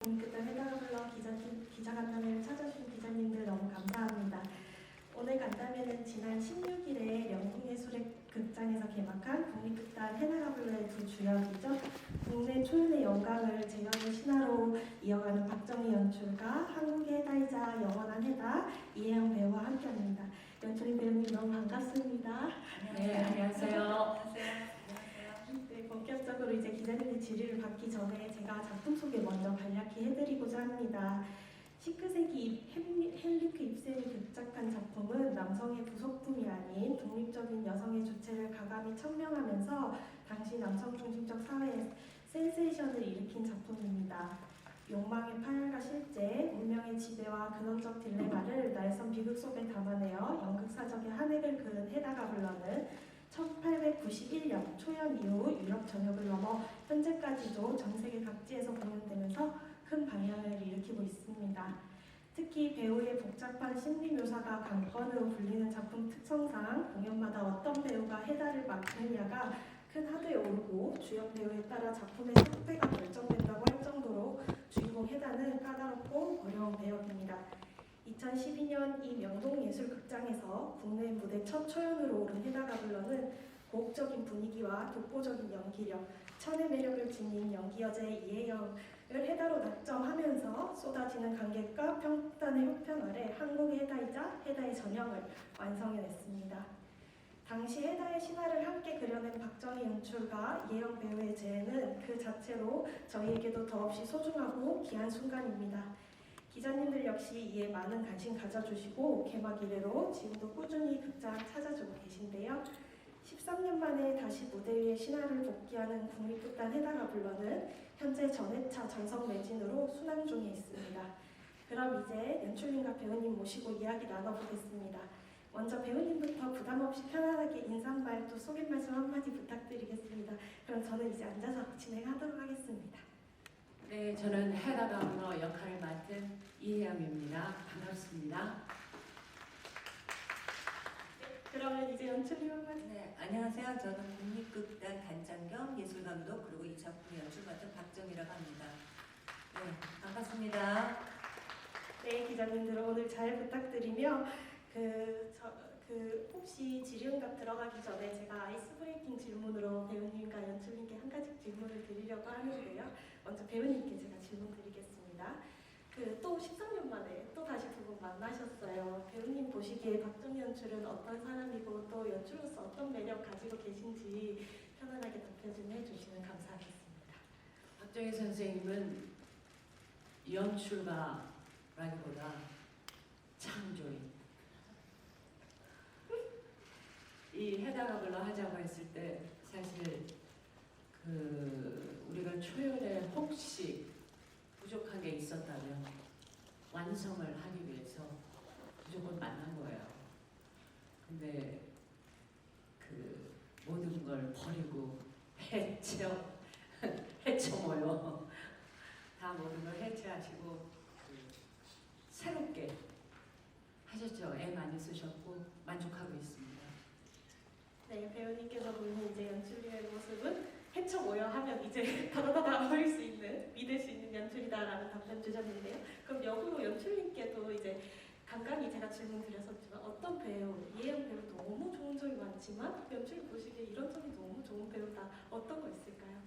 그때 회담을 불러 기자간담회를 찾아주신 기자님들 너무 감사합니다. 오늘 간담회는 지난 16일에 명동예술의 극장에서 개막한 국립극단 해나가블러의 두 주역이죠. 국내 초연의 영광을 재현의 신화로 이어가는 박정희 연출가, 한국의 해다이자 영원한 해다 이혜영 배우와 함께합니다. 연출인 배우님 너무 반갑습니다. 네, 안녕하세요. 네, 본격적으로 이제 기자님의 질의를 받기 전에 제가 작품 소개 먼저 간략히 해드리고자 합니다. 19세기 헨리크 입센이 극작한 작품은 남성의 부속품이 아닌 독립적인 여성의 주체를 가감히 천명하면서 당시 남성 중심적 사회에 센세이션을 일으킨 작품입니다. 욕망의 파열과 실제, 운명의 지배와 근원적 딜레마를 날선 비극 속에 담아내어 연극사적의 한 획을 그은 해다가블러는 1891년 초연 이후 유럽 전역을 넘어 현재까지도 전 세계 각지에서 공연되면서 큰 방향을 일으키고 있습니다. 특히 배우의 복잡한 심리 묘사가 관건으로 불리는 작품 특성상 공연마다 어떤 배우가 해다를 맡느냐가 큰 하드에 오르고 주연 배우에 따라 작품의 상태가 결정된다고 할 정도로 주인공 해다는 까다롭고 어려운 배역입니다. 2012년 이 명동예술극장에서 국내 무대 첫 초연으로 오른 해다가블러는 고혹적인 분위기와 독보적인 연기력, 천의 매력을 지닌 연기 여제 이혜영을 해다로 낙점하면서 쏟아지는 관객과 평단의 효편 아래 한국의 해다이자 해다의 전형을 완성해냈습니다. 당시 해다의 신화를 함께 그려낸 박정희 연출가, 이혜영 배우의 재해는 그 자체로 저희에게도 더없이 소중하고 귀한 순간입니다. 기자님들 역시 이에 많은 관심 가져주시고 개막 이래로 지금도 꾸준히 극장 찾아주고 계신데요. 13년 만에 다시 무대 위에 신화를 복귀하는 국립극단 해다가블러는 현재 전회차 전성 매진으로 순항 중에 있습니다. 그럼 이제 연출님과 배우님 모시고 이야기 나눠보겠습니다. 먼저 배우님부터 부담없이 편안하게 인사말 또 소개 말씀 한마디 부탁드리겠습니다. 그럼 저는 이제 앉아서 진행하도록 하겠습니다. 네, 저는 해다가블러 역할을 맡은 이혜영입니다. 반갑습니다. 그러면 이제 연출님 한마디. 네, 안녕하세요. 저는 국립극단 단장 겸 예술감독 그리고 이 작품 연출 맡은 박정희라고 합니다. 네, 반갑습니다. 네, 기자님들 오늘 잘 부탁드리며 혹시 질의응답 들어가기 전에 제가 아이스 브레이킹 질문으로 배우님과 연출님께 한 가지 질문을 드리려고 하는데요. 먼저 배우님께 제가 질문 드리겠습니다. 또 13년 만에 또 다시 두 분 만나셨어요. 배우님 보시기에 박정희 연출은 어떤 사람이고 또 연출로서 어떤 매력 가지고 계신지 편안하게 답변 좀 해주시면 감사하겠습니다. 박정희 선생님은 연출가라기보다 창조인. 이 해다가블러 하자고 했을 때 사실 우리가 초연에 혹시 부족한 게 있었다면 완성을 하기 위해서 무조건 만난 거예요. 근데 모든 걸 버리고 해쳐모여 다 모든 걸 해체하시고 새롭게 하셨죠. 애 많이 쓰셨고 만족하고 있습니다. 네, 배우님께서 보는 이제 연출님의 모습은 해쳐 모여 하면 이제 다다다다 버릴 수 있는, 믿을 수 있는 연출이다라는 답변 주셨는데요. 그럼 역으로 연출님께도 이제 간간히 제가 질문 드렸었지만 어떤 배우, 이혜영 배우 너무 좋은 점이 많지만 연출 보시기에 이런 점이 너무 좋은 배우다. 어떤 거 있을까요?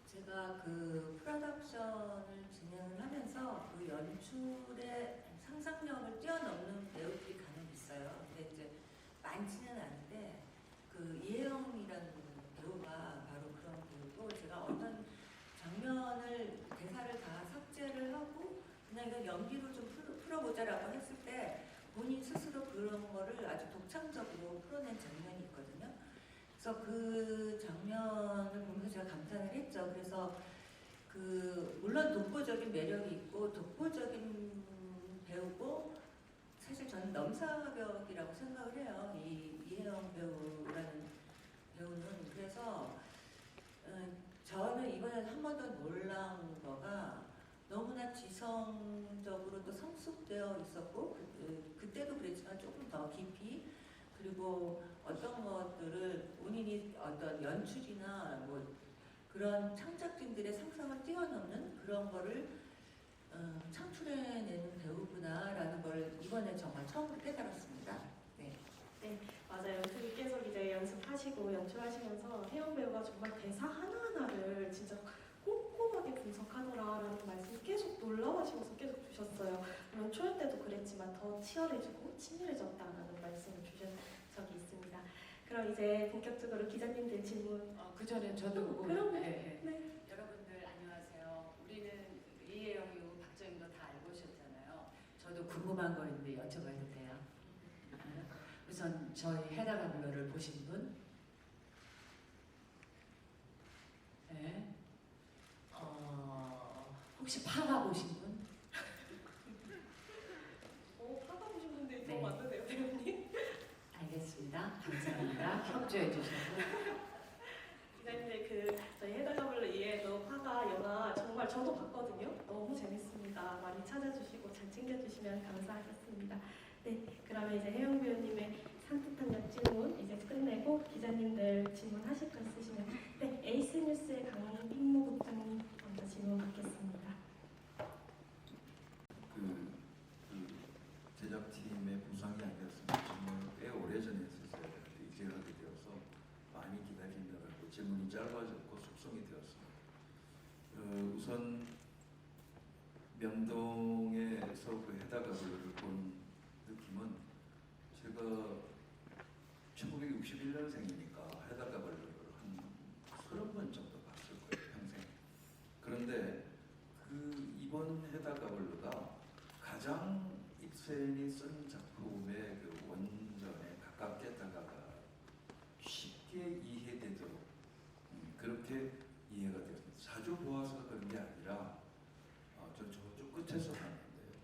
제가 프로덕션을 진행을 하면서 그 연출의 상상력을 뛰어넘는 배우들이 간혹 있어요. 근데 이제 많지는 않은데 이혜영이라는 배우가 바로 그런 배우고, 제가 어떤 장면을 대사를 다 삭제를 하고 그냥 이거 연기로 좀 풀어보자라고 했을 때 본인 스스로 그런 거를 아주 독창적으로 풀어낸 장면이 있거든요. 그래서 그 장면을 보면서 제가 감탄을 했죠. 그래서 물론 독보적인 매력이 있고 독보적인 배우고, 사실 저는 넘사벽이라고 생각을 해요. 이 이혜영 배우라는 배우는. 그래서 저는 이번에 한 번 더 놀란 거가 너무나 지성적으로 또 성숙되어 있었고, 그때도 그랬지만 조금 더 깊이, 그리고 어떤 것들을 본인이 어떤 연출이나 뭐 그런 창작진들의 상상을 뛰어넘는 그런 거를 창출해내는 배우구나라는 걸 이번에 정말 처음으로 깨달았습니다. 네. 맞아요. 그 계속 이제 연습하시고 연출하시면서 혜영 배우가 정말 대사 하나하나를 진짜 꼼꼼하게 분석하더라라는 말씀 계속 놀라워하시면서 계속 주셨어요. 물론 초연 때도 그랬지만 더 치열해지고 친밀해졌다라는 말씀을 주신 적이 있습니다. 그럼 이제 본격적으로 기자님들 질문. 그 전에 저도 그럼요. 네. 네. 여러분들 안녕하세요. 우리는 이혜영이고 박정희도 다 알고 오셨잖아요. 저도 궁금한 거 있는데 여쭤봐도 돼요? 우선 저희 해다가 블러를 보신 분? 네. 혹시 파가 보신 분? 파가 보신 분들이 네. 더 많은데요, 배우님? 알겠습니다. 감사합니다. 협조해 주셔서. 기자님들 저희 해달라블루 이외에도 파가 영화 정말 저도 봤거든요. 너무 재밌습니다. 많이 찾아주시고 잘 챙겨주시면 감사하겠습니다. 네, 그러면 이제 혜영 배우님의 산뜻한 옆질문 이제 끝내고 기자님들 질문하실 거 있으시면 에이스 뉴스의 강민무 국장님 먼저 질문 받겠습니다. 제작팀의 부상이 아니었습니다. 정말 꽤 오래전에 했었어야 되는데 이제 하게 되어서 많이 기다리느라고 질문이 짧아졌고 숙성이 되었습니다. 우선 명동에서 그 해다가블루를 본 느낌은 제가 1961년생이니까 해다가블루를 한 30번 정도 봤을 거예요, 평생. 그런데 이번 해다가블루가 가장 입센이 쓴 작품의 그 원전에 가깝게 다가가 쉽게 이해되도록 그렇게 이해가 되었습니다. 자주 보아서 그런 게 아니라 저쪽 끝에서 봤는데요.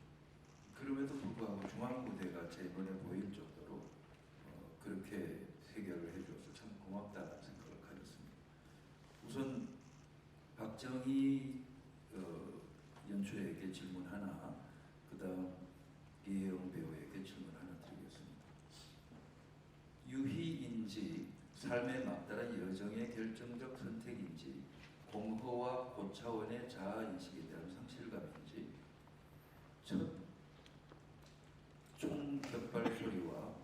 그럼에도 불구하고 중앙무대가 제 눈에 보일 정도로 그렇게 해결을 해주어서 참 고맙다는 생각을 가졌습니다. 우선 박정희 연출에게 질문 하나, 그 다음 이혜영 배우에게 질문 하나 드리겠습니다. 유희인지 삶에 맞다른 여정의 결정적 선택인지 공허와 고차원의 자아인식에 대한 상실감인지 첫 총격발 소리와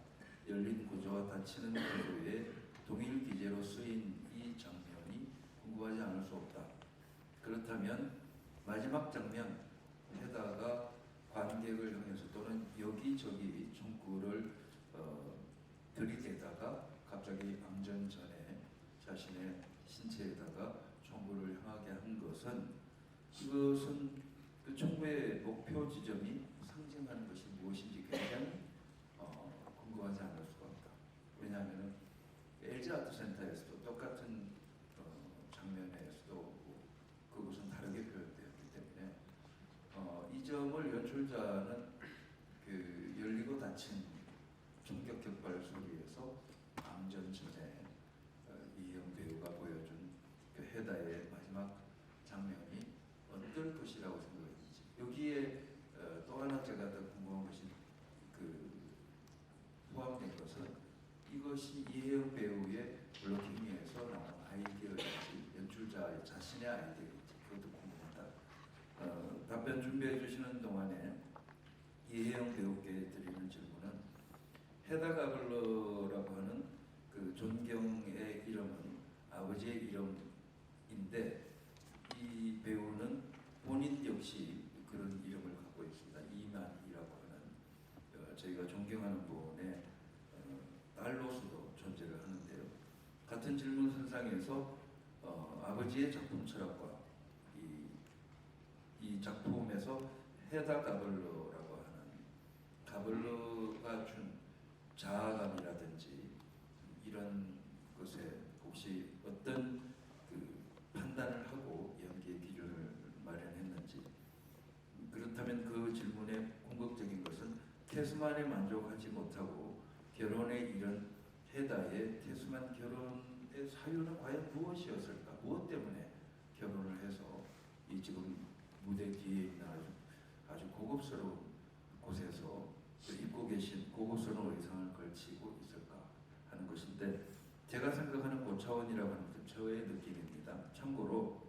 열린 구조와 닫히는 구조의 동일 기제로 쓰인 이 장면이 궁금하지 않을 수 없다. 그렇다면 마지막 장면 해다가 관객을 향해서 또는 여기저기 총구를 들이대다가 갑자기 암전 전에 자신의 신체에다가 총구를 향하게 한 것은 이것은 그 총구의 목표 지점이 상징하는 것이 무엇인지 굉장히 궁금하지 않을 수가 없다. 왜냐하면 LG 아트센터에서도 똑같은 장면에서도 그것은 다르게 표현되었기 때문에 이 점을 연출자는 그 열리고 닫힌 총격 격발 소리에서 암전 전에 이혜영 배우가 보여준 그 해다의 마지막 장면이 어떨 것이라고 생각했는지 여기에 또 하나 제가 더 궁금한 것이 포함된 것은 이것이 이혜영 배우의 블로킹에서 나온 아이디어인지 연출자 자신의 아이디어인지 그것도 궁금하다. 답변 준비해 주시는 동안에 이혜영 배우께 드리는 질문은 해다가블러라고 하는 그 존경의 이름은 아버지의 이름인데 이 배우는 본인 역시 그런 이름을 갖고 있습니다. 이만희라고 하는 저희가 존경하는 분의 딸로서도 존재를 하는데요. 같은 질문 선상에서 아버지의 작품 철학과 이 작품에서 해다 가블러라고 하는 가블러가 준 자아감이라든지 이런 것에 혹시 어떤 그 판단을 하고 연기의 기준을 마련했는지 그렇다면 그 질문의 궁극적인 것은 태수만에 만족하지 못하고 결혼에 이른 해다의 태수만 결혼의 사유는 과연 무엇이었을까? 무엇 때문에 결혼을 해서 이 지금 무대 뒤에 있는 아주 고급스러운 곳에서 입고 계신 고급스러운 의상을 걸치고 있을까 하는 것인데 제가 생각하는 고차원이라고 하는 것은 저의 느낌입니다. 있습니다. 참고로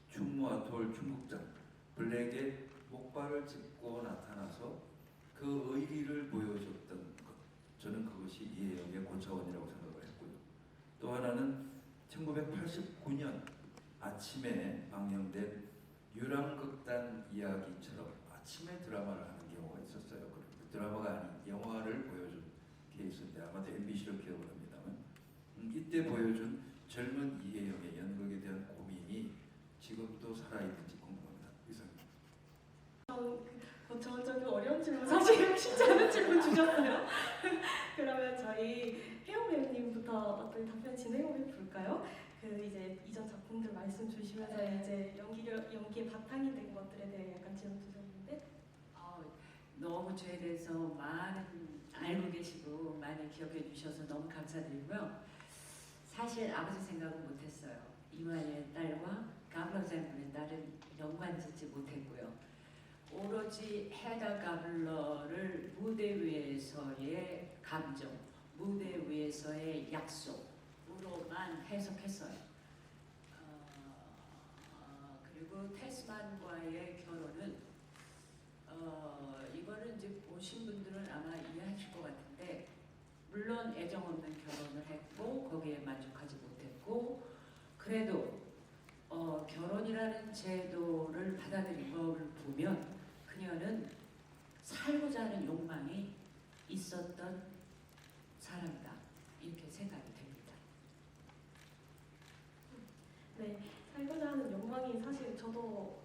충무아톨 중국장 블랙에 목발을 짚고 나타나서 그 의리를 보여줬던 것, 저는 그것이 이혜영의 고차원이라고 생각을 했고요. 또 하나는 1989년 아침에 방영된 유랑극단 이야기처럼 아침에 드라마를 하는 경우가 있었어요. 그 드라마가 아닌 영화를 보여준 케이스인데 아마도 MBC로 기억을 합니다만 이때 보여준 젊은 이혜영의 연극에 대한 고민이 지금도 살아있는지 궁금합니다. 이상입니다. 저는 어려운 질문 사실 쉽지 않은 질문 주셨어요. 그러면 저희 혜영 배우님부터 어떤 답변 진행해 볼까요? 그 이제 이전 작품들 말씀 주시면서 이제 연기에 바탕이 된 것들에 대해 약간 질문 주셨는데 너무 저에 대해서 많은 알고 계시고 많이 기억해 주셔서 너무 감사드리고요. 사실 아버지 생각은 못했어요. 이마의 딸과 가블러장군의 딸은 연관짓지 못했고요. 오로지 헤다 가블러를 무대 위에서의 감정, 무대 위에서의 약속으로만 해석했어요. 그리고 테스만과의 결혼은 이거는 이제 보신 분들은 아마 이해하실 것 같은데 물론 애정 없는 결혼을 했고 거기에 만족하지 못했고 그래도 결혼이라는 제도를 받아들인 것을 보면 그녀는 살고자 하는 욕망이 있었던 사람이다 이렇게 생각이 됩니다. 네, 살고자 하는 욕망이 사실 저도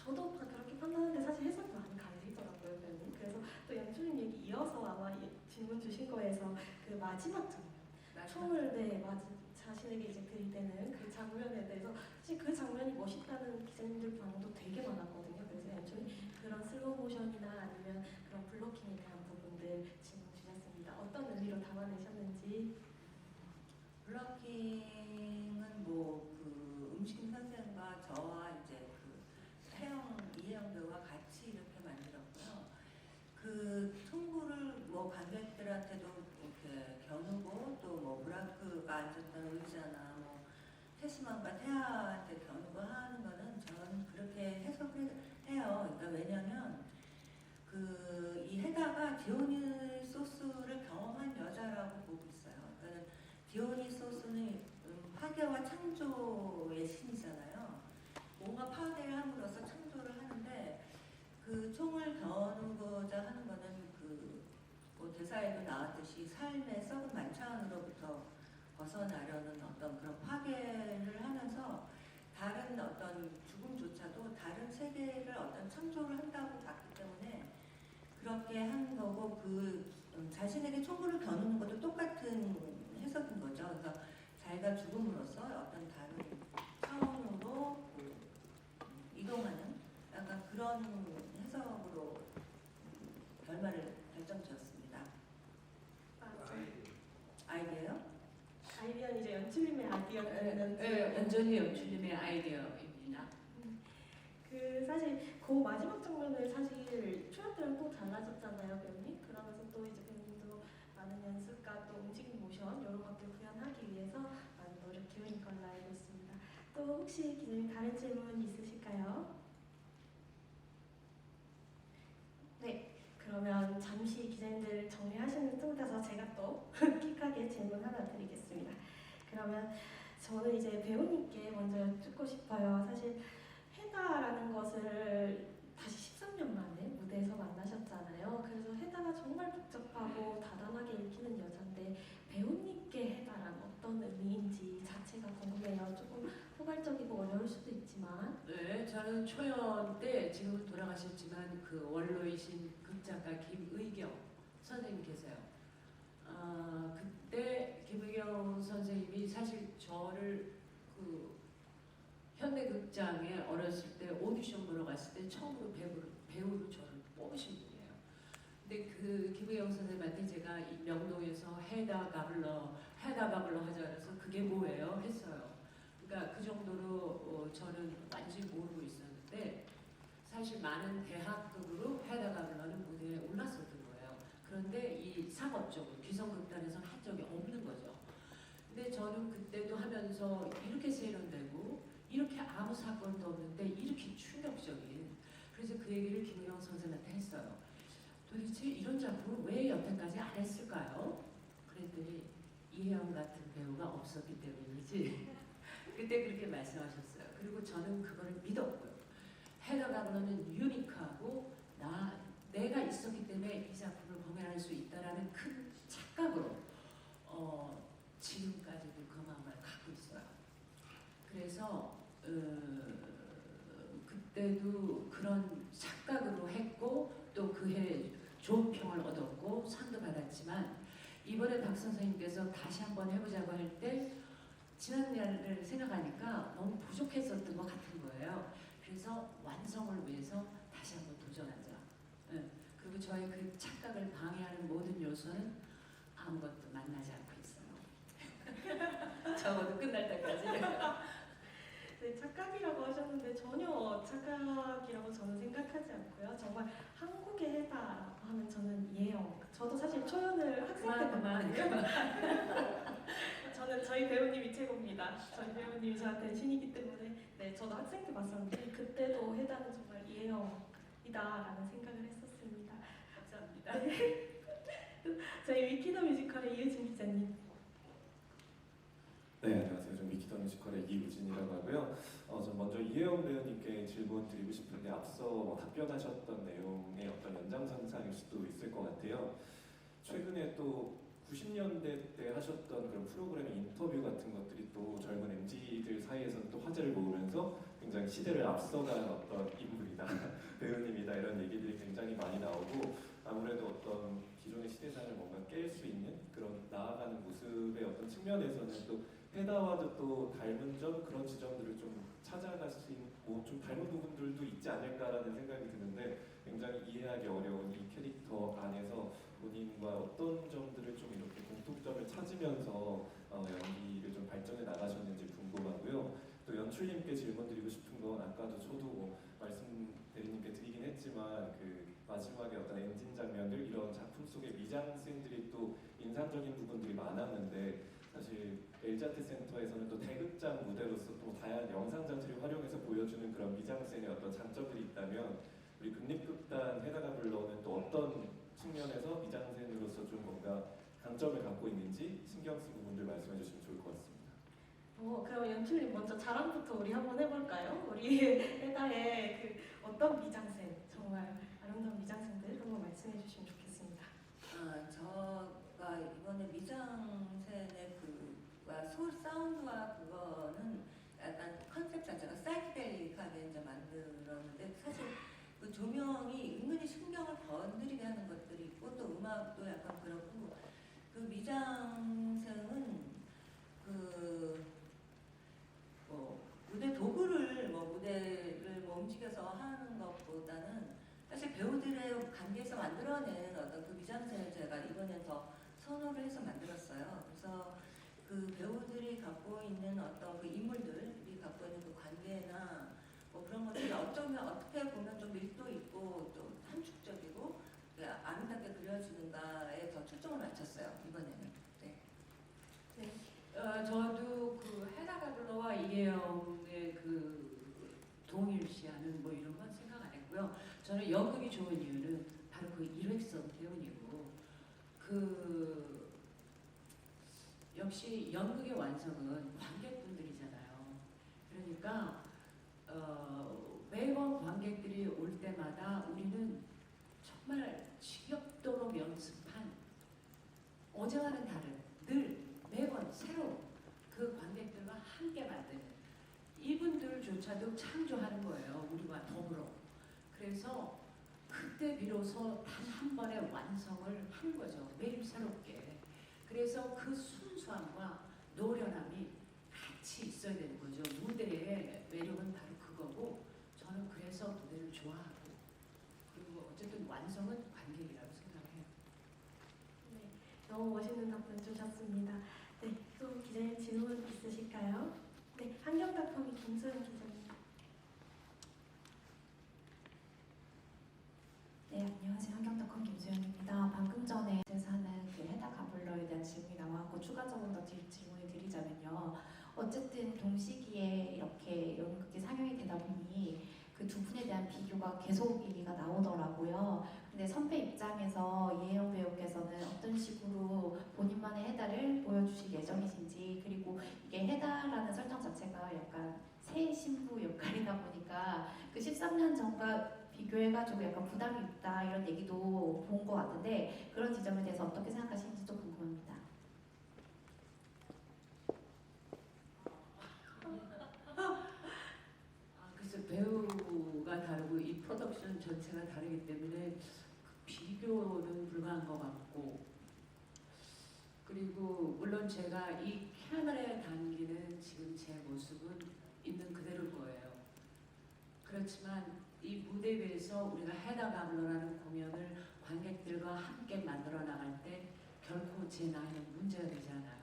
그렇게 판단하는데 사실 해석이 많이 갈리더라고요, 배우님. 그래서 또 연출님 얘기 이어서 아마 질문 주신 거에서 그 마지막 장면, 총을 자신에게 이제 들이대는 그 장면에 대해서 사실 그 장면이 멋있다는 기자님들 반응도 되게 많았거든요. 그래서 연출님 그런 슬로우 모션이나 아니면 그런 블로킹에 대한 부분들 질문 주셨습니다. 어떤 의미로 담아내셨는지. 블러킹은 뭐 그 음식인 선생과 저와 이제 그 이혜영 배우가 같이 이렇게 만들었고요. 그 총구를 뭐 관객들한테도 이렇게 겨누고 또 뭐 브라크가 앉았던 의자나 뭐 테스만과 태아한테 겨누고 하는 거는 저는 그렇게 해석을 해요. 그러니까 왜냐면 이 헤다가 디오니소스를 경험한 여자라고 보고 있어요. 그러니까 디오니소스는 파괴와 창조의 신이잖아요. 뭔가 파괴를 함으로써 창조를 하는데 그 총을 겨누고자 하는 거는 뭐 대사에도 나왔듯이 삶의 썩은 만찬으로부터 벗어나려는 어떤 그런 파괴를 하면서 다른 어떤 죽음조차도 다른 세계를 어떤 창조를 한다고 봤기 때문에 그렇게 한 거고 자신에게 총구를 겨누는 것도 똑같은 해석인 거죠. 그러니까 자기가 죽음으로써 어떤 다른 차원으로 이동하는 약간 그런 해석으로 결말을 결정지었습니다. 아이디어요? 아이디어는 이제 연출님의 아이디어였는지. 네, 완전히 연출님의 아이디어입니다. 사실 그 마지막 장면을 사실 초연들은 또 달라졌잖아요, 배우님. 그러면서 또 이제 배우님도 많은 연습과 또 움직임 모션 이런 것들 구현하기 위해서 많은 노력 기울인 걸로 알고 있습니다. 또 혹시 기자님 다른 질문 있으실까요? 네. 그러면 잠시 기자님들 정리하시는 틈타서 제가 또 킥하게 질문 하나 드리겠습니다. 그러면 저는 이제 배우님께 먼저 여쭙고 싶어요. 사실 헤다라는 것을 다시 13년 만에 무대에서 만나셨잖아요. 그래서 헤다가 정말 복잡하고 다단하게 읽히는 여잔데 배우님께 헤다란 어떤 의미인지 자체가 궁금해요. 조금 포괄적이고 어려울 수도 있지만. 네, 저는 초연 때 지금은 돌아가셨지만 그 원로이신 극작가 김의경 선생님 계세요. 그때 김의경 선생님이 사실 저를 그 현대극장에 어렸을 때 오디션 보러 갔을 때 처음으로 배우로 저를 뽑으신 분이에요. 근데 그 김의경 선생님한테 제가 이 명동에서 헤다 가블러 하자 그래서 그게 뭐예요? 했어요. 그러니까 그 정도로 저는 완전히 모르고 있었는데 사실 많은 대학극으로 헤다 가블러는 무대에 올랐었던 거예요. 그런데 이 상업적으로 귀성극단에서 한 적이 없는 거죠. 근데 저는 그때도 하면서 이렇게 세련되고 이렇게 아무 사건도 없는데 이렇게 충격적인, 그래서 그 얘기를 김우영 선생한테 했어요. 도대체 이런 작품을 왜 여태까지 안 했을까요? 그랬더니 이혜영 같은 배우가 없었기 때문이지. 그때 그렇게 말씀하셨어요. 그리고 저는 그거를 믿었고요. 헤더 가블러는 유니크하고 내가 있었기 때문에 이 작품을 공연할 수 있다라는 큰 착각으로 지금까지도 그 마음을 갖고 있어요. 그래서 그때도 그런 착각으로 했고 또 그 해 좋은 평을 얻었고 상도 받았지만 이번에 박 선생님께서 다시 한번 해보자고 할 때 지난 날을 생각하니까 너무 부족했었던 것 같은 거예요. 그래서 완성을 위해서 다시 한번 도전하자. 그리고 저의 그 착각을 방해하는 모든 요소는 아무것도 만나지 않고 있어요. 적어도 끝날 때까지. 네, 착각이라고 하셨는데 전혀 착각이라고 저는 생각하지 않고요. 정말 한국의 해다 하면 저는 이혜영. 저도 사실 초연을 학생 때 봤거든요. 저는 저희 배우님이 최고입니다. 저희 배우님이 저한테 신이기 때문에 네, 저도 학생 때 봤었는데 그때도 해다는 정말 이혜영이다라는 생각을 했었습니다. 감사합니다. 저희 위키더 뮤지컬의 이유진 기자님. 네, 안녕하세요. 저는 위키더 뮤지컬의 이우진이라고 하고요. 전 먼저 이혜영 배우님께 질문 드리고 싶은데 앞서 답변하셨던 내용의 어떤 연장선상일 수도 있을 것 같아요. 최근에 또 90년대 때 하셨던 그런 프로그램의 인터뷰 같은 것들이 또 젊은 MZ들 사이에서는 또 화제를 모으면서 굉장히 시대를 앞서간 어떤 인물이다, 배우님이다 이런 얘기들이 굉장히 많이 나오고 아무래도 어떤 기존의 시대상을 뭔가 깰 수 있는 그런 나아가는 모습의 어떤 측면에서는 또 해다와도 또 닮은 점 그런 지점들을 좀 찾아갈 수 있는 좀 닮은 부분들도 있지 않을까라는 생각이 드는데 굉장히 이해하기 어려운 이 캐릭터 안에서 본인과 어떤 점들을 좀 이렇게 공통점을 찾으면서 연기를 좀 발전해 나가셨는지 궁금하고요. 또 연출님께 질문 드리고 싶은 건 아까도 저도 말씀 대리님께 드리긴 했지만 그 마지막에 어떤 엔진 장면들 이런 작품 속의 미장센들이 또 인상적인 부분들이 많았는데 사실 엘자트 센터에서는 또 대극장 무대로서 또 다양한 영상 장치를 활용해서 보여주는 그런 미장센의 어떤 장점들이 있다면 우리 국립극단 헤다가 불러는 또 어떤 측면에서 미장센으로서 좀 뭔가 강점을 갖고 있는지 신경 쓴 부분들 말씀해 주시면 좋을 것 같습니다. 그럼 연출님 먼저 자랑부터 우리 한번 해볼까요? 우리 해다의 그 어떤 미장센, 정말 아름다운 미장센들 한번 말씀해 주시면 좋겠습니다. 저가 이번에 미장센의 그와 사운드와 그거는 약간 컨셉 자체가 사이키델릭하게 이제 만들었는데 사실 그 조명이 은근히 신경을 건드리게 하는 것들이 있고 또 음악도 약간 그렇고 그 미장센은 무대 도구를 무대를 움직여서 하는 것보다는 사실 배우들의 관계에서 만들어낸 어떤 그 미장센을 제가 이번에 더 선호를 해서 만들었어요. 그래서 그 배우들이 갖고 있는 어떤 그 인물들이 갖고 있는 그 관계나 그런 것들이 어떻게 보면 좀 밀도 있고 좀 함축적이고 아름답게 그려지는가에 더 초점을 맞췄어요 이번에는. 네. 저도 그 헤다 가블러와 이혜영의 그 동일시하는 이런 건 생각 안 했고요. 저는 연극이 좋은 이유는 바로 그 일회성 때문이고 역시 연극의 완성은 관객분들이잖아요. 그러니까 매번 관객들이 올 때마다 우리는 정말 지겹도록 연습한 어제와는 다른 늘 매번 새로운 그 관객들과 함께 만드는 이분들조차도 창조하는 거예요. 우리와 더불어. 그래서 그때 비로소 단 한 번의 완성을 한 거죠. 매일 새롭게. 그래서 그 순수함과 노련함이 같이 있어야 되는 거죠. 무대의 매력은 바로 그거고 저는 그래서 무대를 좋아하고 그리고 어쨌든 완성은 관객이라고 생각해요. 네, 너무 멋있는 답변 주셨습니다. 네, 또 기자님 질문 있으실까요? 네, 환경닷컴의 김소연 기자님. 네, 안녕하세요. 환경닷컴 김수연입니다. 방금 전에 사는 그 헤다 가블러에 대한 질문이 나왔고 추가적으로 더 질문을 드리자면 있거든요. 어쨌든 동시기에 이렇게 연극이 상영이 되다 보니 그 두 분에 대한 비교가 계속 얘기가 나오더라고요. 근데 선배 입장에서 이혜영 배우께서는 어떤 식으로 본인만의 해달을 보여주실 예정이신지, 그리고 이게 해달라는 설정 자체가 약간 새 신부 역할이다 보니까 그 13년 전과 비교해가지고 약간 부담이 있다 이런 얘기도 본 것 같은데, 그런 지점에 대해서 어떻게 생각하시는지도 궁금합니다. 그래서 배우가 다르고 이 프로덕션 전체가 다르기 때문에 그 비교는 불가한 것 같고, 그리고 물론 제가 이 카메라에 담기는 지금 제 모습은 있는 그대로일 거예요. 그렇지만 이 무대 위에서 우리가 헤다 바블로라는 공연을 관객들과 함께 만들어 나갈 때 결코 제 나이는 문제가 되지 않아요.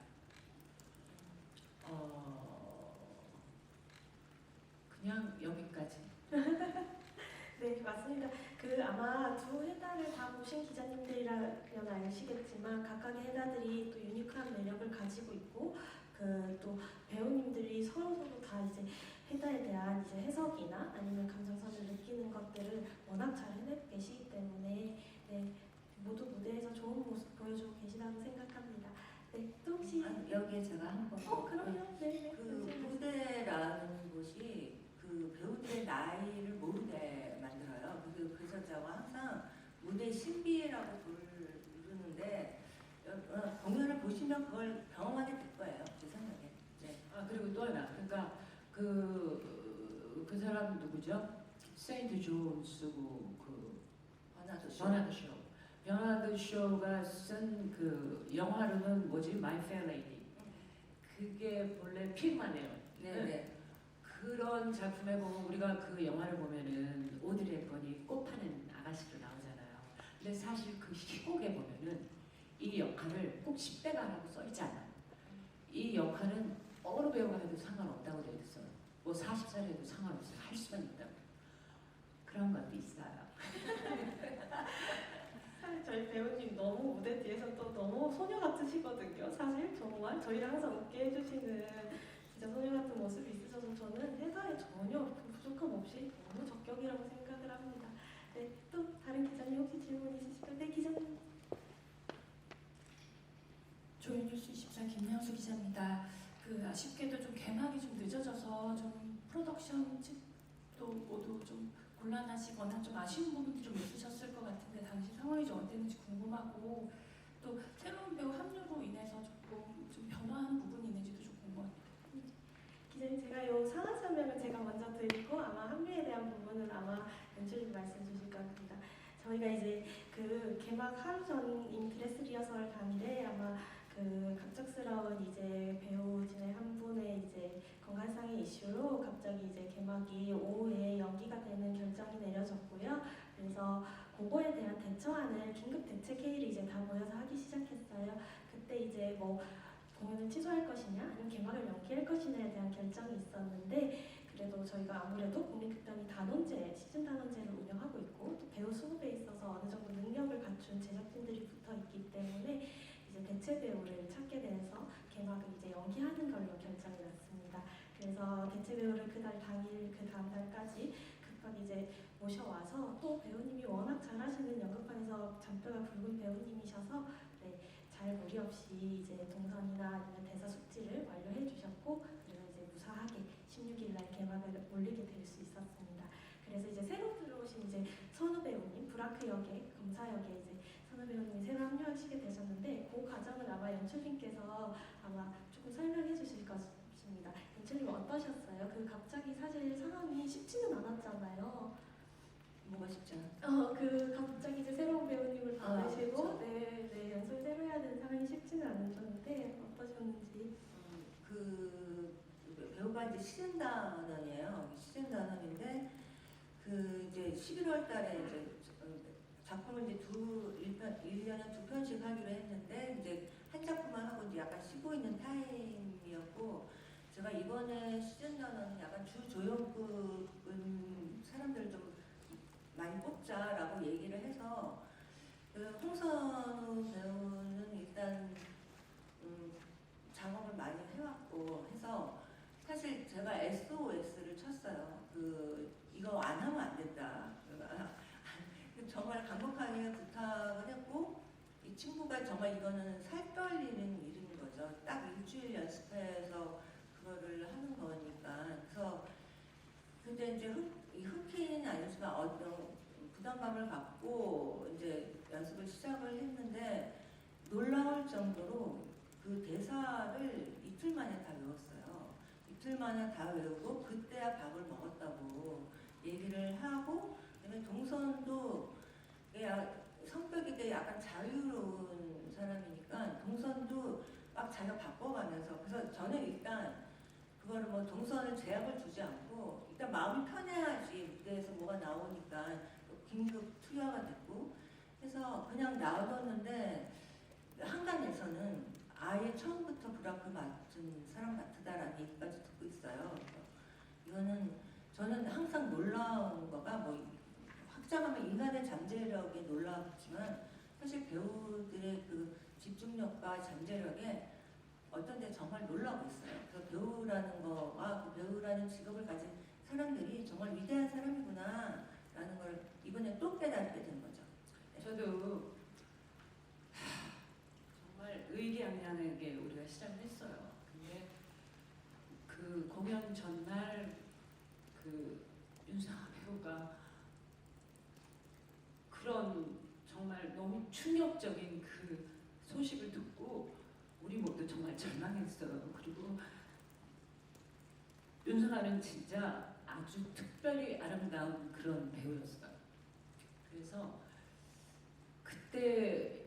그냥 여기까지. 네, 맞습니다. 그 아마 두 해달을 다 보신 기자님들이라면 아시겠지만 각각의 해달들이 또 유니크한 매력을 가지고 있고, 그 또 배우님들이 서로 다 이제 해달에 대한 이제 해석이나 아니면 감정선을 느끼는 것들을 워낙 잘 해내고 계시기 때문에 네, 모두 무대에서 좋은 모습 보여주고 계시다고 생각합니다. 네, 또 혹시 여기에 제가 한번 그럼요. 네, 그 네. 무대라는 곳이 그 배우들의 나이를 모르게 만들어요. 그래서 제가 항상 무대 신비라고 부르는데 공연을 보시면 그걸 경험하게 될 거예요. 제 생각에. 네. 그리고 또 하나, 그러니까 그 사람 누구죠? 세인트 존스고 그 버나드 쇼. 버나드 쇼가 쓴 그 영화로는 뭐지? My Fair Lady. 그게 본래 피그마네요. 네네. 그런 작품에 보면 우리가 그 영화를 보면은 오드리 헵번이 꽃 파는 아가씨로 나오잖아요. 근데 사실 그 희곡에 보면은 이 역할을 꼭 10대가 하라고 써있지 않아요. 이 역할은 어느 배우가 해도 상관없다고 되어 있어요. 뭐 40살 해도 상관없어요. 할 수만 있다고. 그런 것도 있어요. 사실 저희 배우님 너무 무대 뒤에서 또 너무 소녀 같으시거든요. 사실 정말 저희를 항상 웃게 해주시는 진짜 소녀 같은 모습이 있으셔서 저는 회사에 전혀 부족함 없이 너무 적격이라고 생각을 합니다. 네, 또 다른 기자님 혹시 질문 있으실까요? 네, 기자님. 조현뉴스 24 김양수 기자입니다. 그 아쉽게도 좀 개막이 좀 늦어져서 좀 프로덕션 측도 모두 좀 곤란하시거나 좀 아쉬운 부분들이 좀 있으셨을 것 같은데, 당시 상황이 좀 어땠는지 궁금하고, 또 새로운 배우 합류로 인해서 조금 좀 변화하는 부분이 있는지도 좀 궁금합니다. 기자님, 제가 요 상하 설명을 제가 먼저 드리고 아마 합류에 대한 부분은 아마 연출님 말씀 주실 것 같습니다. 저희가 이제 그 개막 하루 전인 드레스 리허설 당일에 아마 그 갑작스러운 이제 배우 중에 한 분의 이제 건강상의 이슈로 갑자기 이제 개막이 오후에 연기가 되는 결정이 내려졌고요. 그래서 그거에 대한 대처안을 긴급 대책 회의를 이제 다 모여서 하기 시작했어요. 그때 이제 뭐 공연을 취소할 것이냐 아니면 개막을 연기할 것이냐에 대한 결정이 있었는데, 그래도 저희가 아무래도 국립극단이 단원제, 시즌 단원제를 운영하고 있고 또 배우 수급에 있어서 어느 정도 능력을 갖춘 제작진들이 붙어 있기 때문에 이제 대체 배우를 찾게 돼서 개막을 이제 연기하는 걸로 결정이 났습니다. 그래서 대체 배우를 그날 당일 그 다음 달까지 급하게 이제 모셔와서, 또 배우님이 워낙 잘하시는 연극판에서 잔뼈가 굵은 배우님이셔서 네, 잘 무리 없이 이제 동선이나 아니면 대사 숙지를 완료해 주셨고, 그리고 이제 무사하게 16일 날 개막을 올리게 될 수 있었습니다. 그래서 이제 새로 들어오신 이제 선우 배우님, 브라크 역에 검사 역에 이제 선우 배우님이 새로 합류하시게 되셨는데, 그 과정을 아마 연출님께서 아마 조금 설명해 주실 것입니다. 연출님 어떠셨어요? 그 갑자기 사실 상황이 쉽지는 않았잖아요. 뭐가 쉽지 않아? 그 갑자기 이제 새로운 배우님을 받으시고 그렇죠. 네, 연습을 새로 해야 되는 상황이 쉽지는 않으셨는데 어떠셨는지. 그 배우가 이제 시즌단원이에요. 시즌단원인데 그 이제 11월 달에 이제 작품을 이제 1년에 두 편씩 하기로 했는데, 이제 한 작품만 하고 이제 약간 쉬고 있는 타임이었고, 제가 이번에 시즌단원은 약간 주조연급 사람들 좀 많이 뽑자라고 얘기를 해서, 홍선우 배우는 일단 작업을 많이 해왔고 해서 사실 제가 SOS를 쳤어요. 이거 안 하면 안 된다. 정말 간곡하게 부탁을 했고 이 친구가 정말 이거는 살 떨리는 일인 거죠. 딱 일주일 연습해서 그거를 하는 거니까. 그래서 근데 이제 흔쾌히는 아니지만 어떤 부담감을 갖고 이제 연습을 시작을 했는데 놀라울 정도로 그 대사를 이틀 만에 다 외웠어요. 이틀 만에 다 외우고 그때야 밥을 먹었다고 얘기를 하고 그다음에 동선도 성격이 되게 약간 자유로운 사람이니까 동선도 막 자기가 바꿔가면서 그래서 저는 일단 그거를 뭐 동선을 제약을 두지 않고 일단 마음이 편해야지 무대에서 뭐가 나오니까 긴급 투여가 됐고 해서 그냥 놔뒀는데 한간에서는 아예 처음부터 브라크 맡은 사람 같다라는 얘기까지 듣고 있어요. 이거는 저는 항상 놀라운 거가 뭐 확장하면 인간의 잠재력에 놀랍지만 사실 배우들의 그 집중력과 잠재력에 어떤 데 정말 놀라고 있어요. 그래서 배우라는 거와 그 배우라는 직업을 가진 사람들이 정말 위대한 사람이구나 라는 걸 이번에 또 깨닫게 된 거죠. 저도 정말 의기양양하게 우리가 시작을 했어요. 근데 그 공연 전날 그 윤상아 배우가 그런 정말 너무 충격적인 그 소식을 듣고 우리 모두 정말 절망했어요. 그리고 윤상아는 진짜 아주 특별히 아름다운 그런 배우였어요. 그래서 그때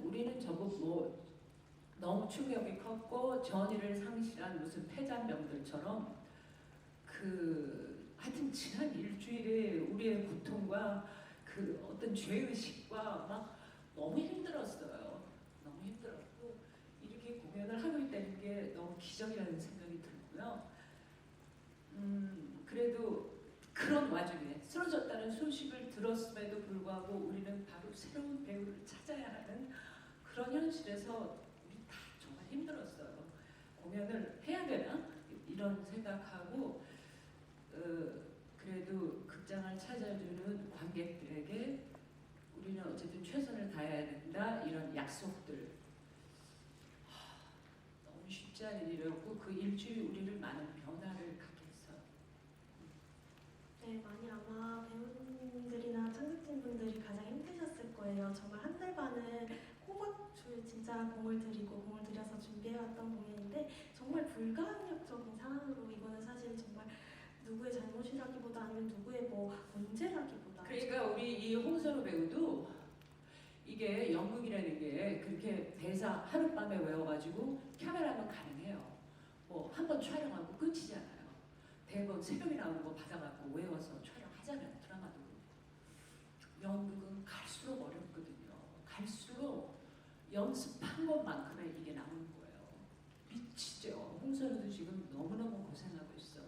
우리는 저거 뭐 너무 충격이 컸고 전의를 상실한 무슨 패잔병들처럼 하여튼 지난 일주일에 우리의 고통과 그 어떤 죄의식과 막 너무 힘들었어요. 너무 힘들었고 이렇게 공연을 하고 있다는 게 너무 기적이라는 생각이 들고요. 그래도 그런 와중에 쓰러졌다는 소식을 들었음에도 불구하고 우리는 바로 새로운 배우를 찾아야 하는 그런 현실에서 우리 다 정말 힘들었어요. 공연을 해야 되나? 이런 생각하고 그래도 극장을 찾아주는 관객들에게 우리는 어쨌든 최선을 다해야 된다 이런 약속들 너무 쉽지 않은 일이었고 그 일주일이 우리를 많은 변화를 갖게 했어요. 네, 많이 아마 배우분들이나 창작진분들이 가장 힘드셨을 거예요. 정말 한 달 반을 꼬박줄 진짜 공을 들여서 준비해왔던 공연인데 정말 불가항력적인 상황으로 이거는 사실 정말 누구의 잘못이라기보다 아니면 누구의 뭐 문제라기보다 그러니까 우리 이 홍선우 배우도 이게 연극이라는 게 그렇게 대사 하룻밤에 외워가지고 카메라만 가능해요. 뭐 한 번 촬영하고 끝이잖아요. 대본 새벽에 나오는 거 받아갖고 외워서 촬영하잖아요. 드라마도 그렇고. 연극은 갈수록 어렵거든요. 갈수록 연습한 것만큼의 이게 나오는 거예요. 미치죠. 홍선우도 지금 너무너무 고생하고 있어.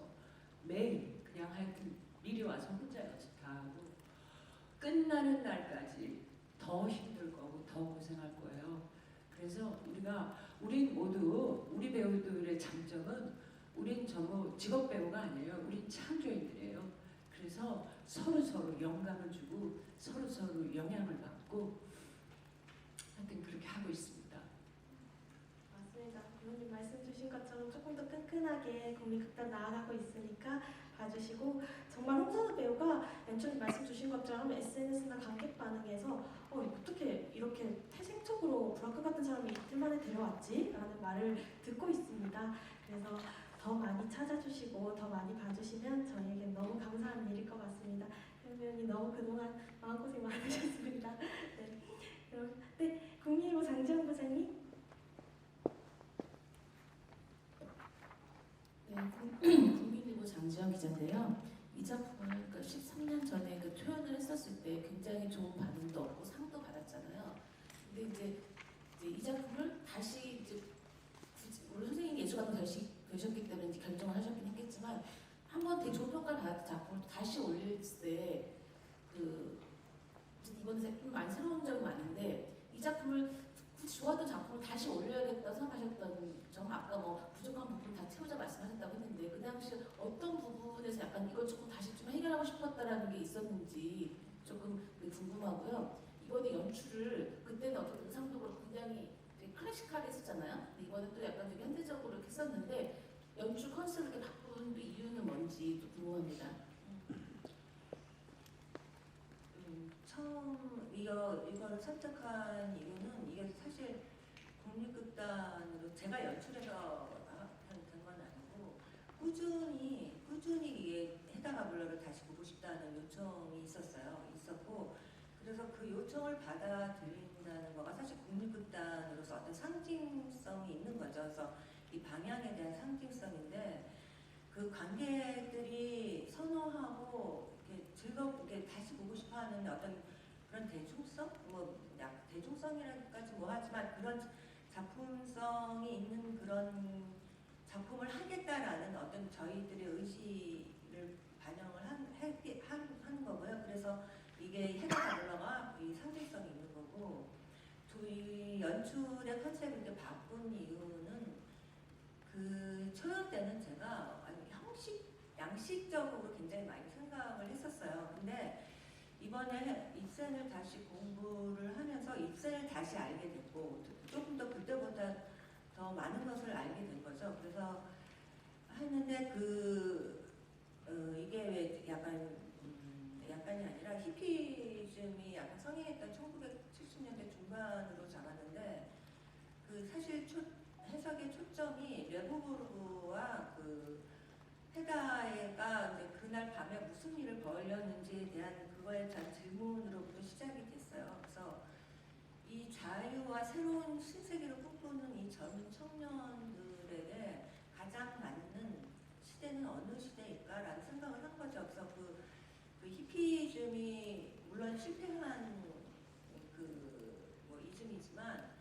매일 그냥 하여튼 미리 와서 혼자 연습 다 하고 끝나는 날까지 더 힘들 거고 더 고생할 거예요. 그래서 우린 모두 우리 배우들의 장점은 우린 전부 직업 배우가 아니에요. 우린 창조인들이에요. 그래서 서로 영감을 주고 서로 영향을 받고 하여튼 그렇게 하고 있습니다. 맞습니다. 부모님 말씀 주신 것처럼 조금 더 끈끈하게 국립극단 나아가고 있으니까 봐주시고 정말 홍선우 배우가 연출님 말씀 주신 것처럼 SNS나 관객 반응에서 어떻게 이렇게 태생적으로 브라크 같은 사람이 이틀 만에 데려왔지? 라는 말을 듣고 있습니다. 그래서 더 많이 찾아주시고 더 많이 봐주시면 저희에겐 너무 감사한 일일 것 같습니다. 배우님 너무 그동안 마음고생 많으셨습니다. 네, 그럼 국민일보 장지영 부장님. 네, 국민일보 장지영 기자인데요. 이 작품을 그러니까 13년 전에 그 표현을 했었을 때 굉장히 좋은 반응도 얻고 상도 받았잖아요. 근데 이제 이 작품을 다시 이제 물론 선생님이 예술가도 되셨기 때문에 이제 결정을 하셨긴 했겠지만 한번 되게 좋은 평가를 받았던 작품을 다시 올릴 때 이번에 좀 많이 새로운 점이 많은데 이 작품을 굳이 좋았던 작품을 다시 올려야겠다 생각하셨던 점, 아까 뭐 부족한 부분 다 채우자 말씀하셨다고 했는데 그 당시 어떤 부분에서 약간 이걸 조금 다시 좀 해결하고 싶었다라는 게 있었는지 조금 궁금하고요. 이번에 연출을 그때는 어떤 의상도 그렇고 굉장히 되게 클래식하게 했었잖아요. 근데 이번에 또 약간 되게 현대적으로 이렇게 했었는데 연출 컨셉을 이렇게 바꾼 이유는 뭔지 또 궁금합니다. 처음 이거를 선택한 이유는 이게 사실 국립극단으로 제가 연출해서 된 건 아니고 꾸준히 이게 해다가 물러를 다시 보고 싶다는 요청이 있었고 그래서 그 요청을 받아들인다는 거가 사실 국립극단으로서 어떤 상징성이 있는 거죠. 그래서 이 방향에 대한 상징성인데 그 관객들이 선호하고 이렇게 즐겁게 다시 보고 싶어하는 어떤 그런 대중성, 대중성이라기까지 뭐 하지만 그런 작품성이 있는 그런 작품을 하겠다라는 어떤 저희들의 의지를 반영을 하는 거고요. 그래서 이게 해가 올라가 이 상징성이 있는 거고 이 연출의 컨셉을 이렇게 바꾼 이유는 그 초연 때는 제가 양식적으로 굉장히 많이 생각을 했었어요. 근데 이번에 입센을 다시 공부를 하면서 입센을 다시 알게 됐고 조금 더 그때보다 더 많은 것을 알게 된 거죠. 그래서 했는데 이게 왜 약간이 아니라 히피즘이 약간 성행했던 1970년대 중반으로 잡았는데 그 사실 해석의 초점이 레보르그와 그 헤다가 이제 그날 밤에 무슨 일을 벌였는지에 대한 그거에 대한 질문으로부터 시작이 됐어요. 그래서 이 자유와 새로운 신세계를 꿈꾸는 이 젊은 청년들에게 가장 맞는 시대는 어느 시대일까라는 생각을 한 거죠. 그래서 그 히피즘이 물론 실패한 뭐 이즘이지만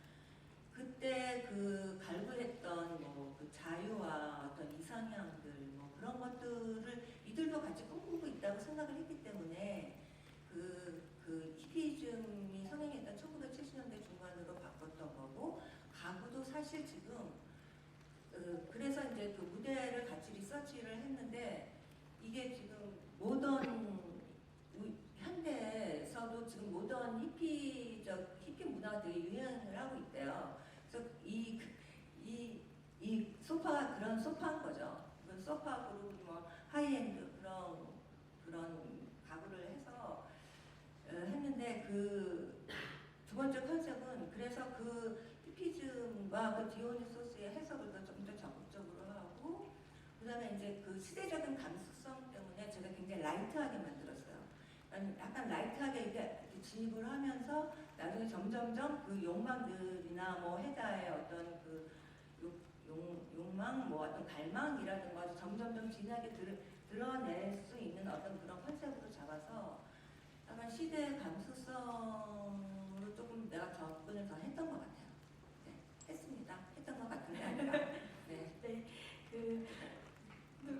그때 그 갈구했던 뭐 그 자유와 어떤 이상향들 뭐 그런 것들을 이들도 같이 꿈꾸고 있다고 생각을 했기 때문에 그 히피즘이 성행했던 1970년대 중반으로 바꿨던 거고 가구도 사실 지금 그래서 이제 그 무대를 같이 리서치를 했는데 이게 지금 현대에서도 지금 모던 히피 문화가 되게 유행을 하고 있대요. 그래서 이 소파가 그런 소파인 거죠. 소파 그룹 뭐 하이엔드 그런 가구를 해서 했는데 그 두 번째 컨셉은 그래서 그 히피즘과 그 디오니소스의 해석을 좀 더 적극적으로 하고 그다음에 이제 그 시대적인 감수성 때문에 제가 굉장히 라이트하게 만들었어요. 약간 라이트하게 이렇게 진입을 하면서 나중에 점점점 그 욕망들이나 뭐 헤다의 어떤 그 욕망, 뭐 어떤 갈망이라든가 점점점 진하게 드러낼 수 있는 어떤 그런 컨셉으로 잡아서 약간 시대의 감수성으로 조금 내가 접근을 더 했던 것 같아요. 네, 했던 것 같은 게 아니라. 네. 네, 그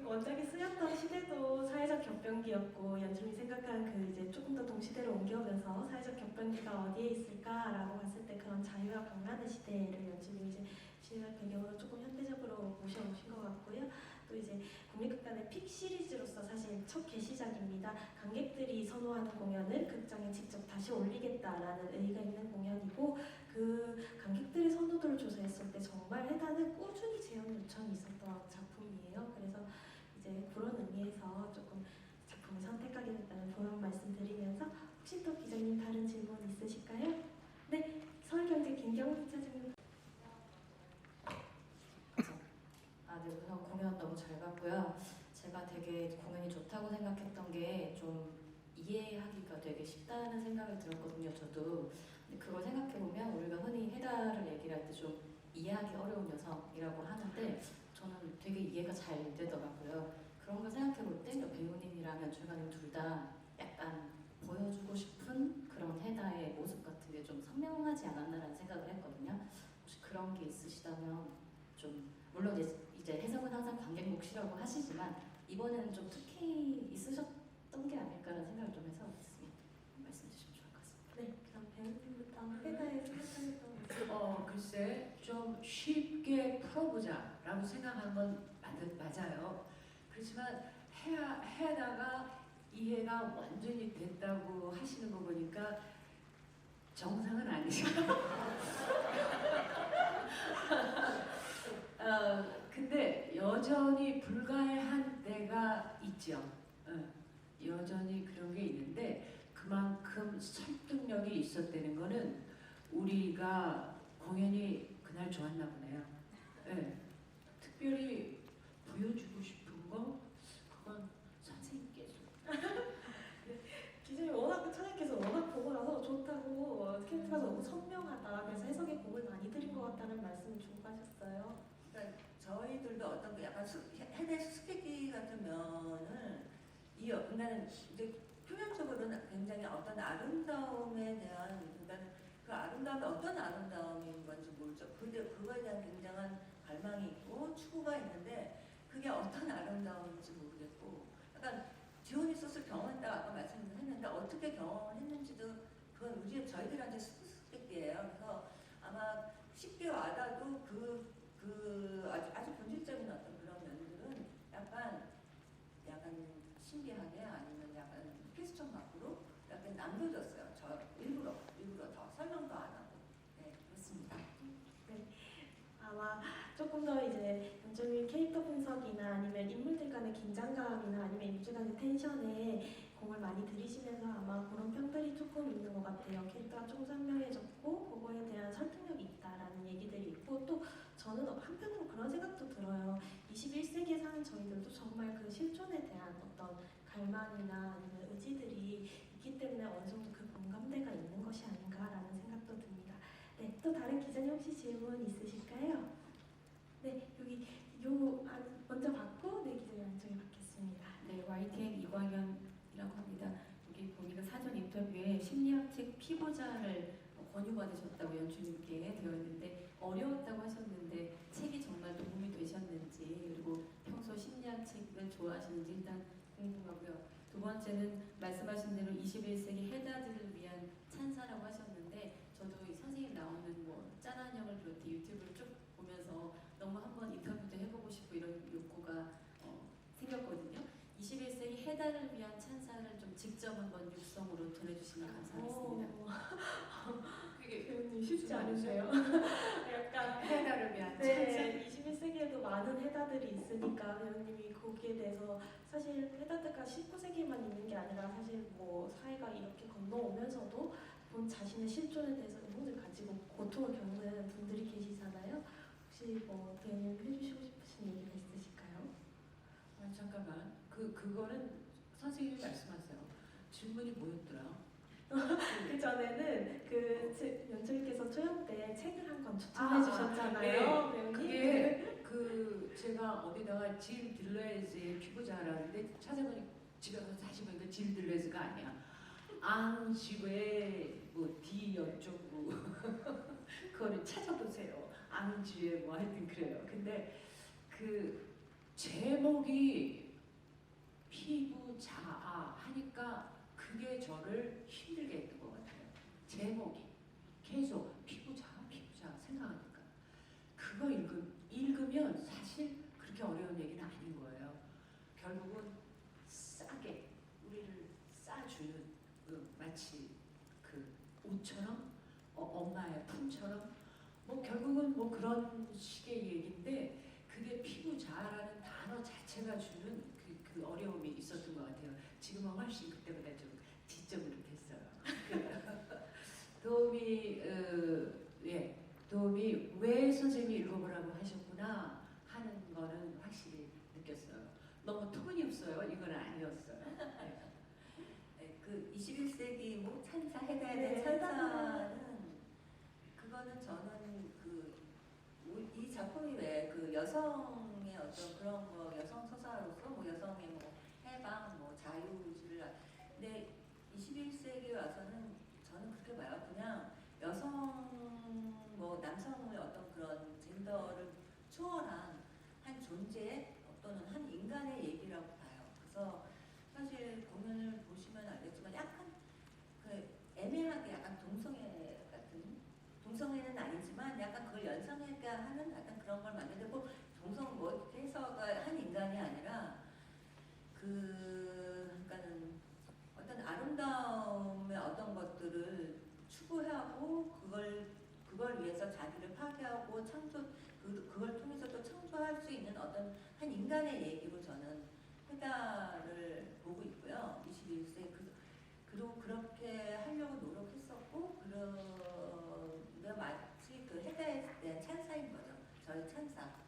원작이 쓰였던 시대도 사회적 격변기였고 연출이 생각한 그 이제 조금 더 동시대로 옮겨오면서 사회적 격변기가 어디에 있을까라고 봤을 때 그런 자유와 강란의 시대를 연출이 이제 시대를 배경으로 조금 현대적으로 모셔오신 것 같고요. 또 이제 국립극단의 픽 시리즈로서 사실 첫 개시작입니다. 관객들이 선호하는 공연을 극장에 직접 다시 올리겠다라는 의의가 있는 공연이고 그 관객들의 선호도를 조사했을 때 정말 해당은 꾸준히 재현 요청이 있었던 작품이에요. 그래서 이제 그런 의미에서 조금 작품을 선택하게 됐다는 그런 말씀드리면서 혹시 또 기자님 다른 질문 있으실까요? 네, 서울경제 김경민 차장님. 네, 우선 공연 너무 잘 봤고요. 제가 되게 공연이 좋다고 생각했던 게 좀 이해하기가 되게 쉽다는 생각이 들었거든요, 저도. 근데 그걸 생각해보면 우리가 흔히 해다를 얘기를 할 때 좀 이해하기 어려운 여성이라고 하는데 저는 되게 이해가 잘 되더라고요. 그런 걸 생각해볼 때 배우님이랑 연출가님 둘 다 약간 보여주고 싶은 그런 해다의 모습 같은 게 좀 선명하지 않았나라는 생각을 했거든요. 혹시 그런 게 있으시다면 좀 물론 이제 해석은 항상 관객 몫이라고 하시지만 이번에는 좀 특히 있으셨던 게 아닐까라는 생각을 좀 해서 말씀 주시면 좋을 것 같습니다. 네, 그럼 배우님부터 해다에 생각하셨던 라고 생각하는 건 맞아요. 그렇지만 해다가 이해가 완전히 됐다고 하시는 거 보니까 정상은 아니죠. 근데 여전히 불가해한 데가 있죠. 여전히 그런 게 있는데 그만큼 설득력이 있었다는 거는 우리가 공연이 그날 좋았나 보네요. 네. 특별히 보여주고 싶은 거 그건 선생님께서. 기자님 차장님께서 워낙 보고 나서 좋다고 캐릭터가 너무 선명하다. 그래서 해석에 공을 많이 들인 것 같다는 말씀 주고 가셨어요. 그러니까 저희들도 어떤 그 약간 해대 수수께끼 같은 면을 그러니까는 이제 표면적으로는 굉장히 어떤 아름다움에 대한 그러니까 그 아름다움이 어떤 아름다움인 건지 모르죠. 근데 그거에 대한 굉장한 갈망이 있고 추구가 있는데 그게 어떤 아름다움인지 모르겠고 약간 디오니소스 경험했다고 아까 말씀했는데 어떻게 경험을 했는지도 그건 저희들한테 수수께끼예요. 그래서 아마 쉽게 와닿아도 아주 본질적인 어떤 그런 면들은 약간 신기하게 아니면 약간 퀘스천 마크로 약간 남겨졌어요. 저 일부러 더 설명도 안 하고. 네, 그렇습니다. 아마 조금 더 이제 연출님 캐릭터 분석이나 아니면 인물들 간의 긴장감이나 아니면 인물 간의 텐션에 공을 많이 들이시면서 아마 그런 평들이 조금 있는 것 같아요. 캐릭터가 좀 선명해졌고 그거에 대한 설득력이 있다라는 얘기들이 있고 또 저는 한편으로 그런 생각도 들어요. 21세기에 사는 저희들도 정말 그 실존에 대한 어떤 갈망이나 아니면 의지들이 있기 때문에 어느 정도 그 공감대가 있는 것이 아닌가라는 생각도 듭니다. 네, 또 다른 기자님 혹시 질문 있으실까요? 네, 여기 먼저 받고 네 기자님 안쪽에 받겠습니다. 네, YTN 이광현이라고 합니다. 여기 보니까 사전 인터뷰에 심리학 책 피고자를 권유받으셨다고 연출님께 되어 있는데 어려웠다고 하셨는데 책이 정말 도움이 되셨는지 그리고 평소 심리학 책을 좋아하시는지 일단 궁금하고요. 두 번째는 말씀하신 대로 21세기 해다들을 위한 찬사라고 하셨는데 저도 이 선생님 나오는 뭐 짠한형을 비롯해 유튜브를 쭉 보면서 너무 한번 인터뷰도 해보고 싶고 이런 욕구가 생겼거든요. 21세기 해달을 위한 찬사를 좀 직접 한번 육성으로 전해주시면 감사하겠습니다. 그게 배우님 쉽지 않으세요? 약간 해달을 위한 찬사. 네, 21세기에도 많은 해다들이 있으니까 배우님이 거기에 대해서 사실 해다드가 19세기에만 있는 게 아니라 사실 뭐 사회가 이렇게 건너오면서도 본 자신의 실존에 대해서 의문을 가지고 고통을 겪는 분들이 계시잖아요. 혹시 뭐 배우님 해주시고 싶으신 얘기가 있으실까요? 잠깐만. 그거는 선생님이 말씀하세요. 질문이 뭐였더라? 그 전에는 연출님께서 초연 때 책을 한 권 추천해 주셨잖아요. 네. 배우님. 그게 제가 어디다가 질 들레즈의 피부자라는데 찾아보니 집에 가서 다시 보니까 질 들레즈가 아니야. 앙쥐의 뭐디 어쩌고 그거를 찾아보세요. 앙쥐의 뭐 하여튼 그래요. 근데 그 제목이 피부자아 하니까 그게 저를 힘들게 했던 것 같아요. 제목이 계속 피부자 생각하니까 그거 읽으면 사실 그렇게 어려운 얘기는 아닌 거예요. 결국은 싸게 우리를 싸주는 마치 그 옷처럼 엄마의 품처럼 뭐 결국은 뭐 그런 식의 얘기인데 그게 피부자라는 단어 자체가 주는 그 어려움이 있었던 것 같아요. 지금은 훨씬 그때보다 좀 지적으로 됐어요. 도움이 왜 선생님이 읽어보라고 하셨구나 하는 거는 확실히 느꼈어요. 너무 톤이 없어요. 이건 아니었어요. 네, 그 21세기 뭐 찬사 해달의 네, 찬사는 그거는 저는 이 작품이 왜 그 여성의 어떤 그런 거 여성 서사로서 뭐 여성의 뭐 해방 뭐 자유주의를 근데 21세기에 와서는 저는 그렇게 봐요. 그냥 여성 뭐 남성의 어떤 그런 젠더를 초월한 한 존재 또는 한 인간의 얘기라고 봐요. 그래서 사실 공연을 보시면 알겠지만 약간 그 애매하게 약간 동성애 같은 동성애는 아니지만 약간 그걸 연상하게 하는 약간 그런 걸 만드는데 뭐 동성 뭐 이렇게 해서가 한 인간이 아니라 그러니까는 어떤 아름다움의 어떤 것들을 추구하고 그걸 위해서 자기를 파괴하고 그걸 통해서 또 창조할 수 있는 어떤 한 인간의 얘기로 저는 헤다를 보고 있고요. 21세 그리고 그렇게 하려고 노력했었고 그런데 마치 그 헤다에 대한 찬사인 거죠. 저의 찬사.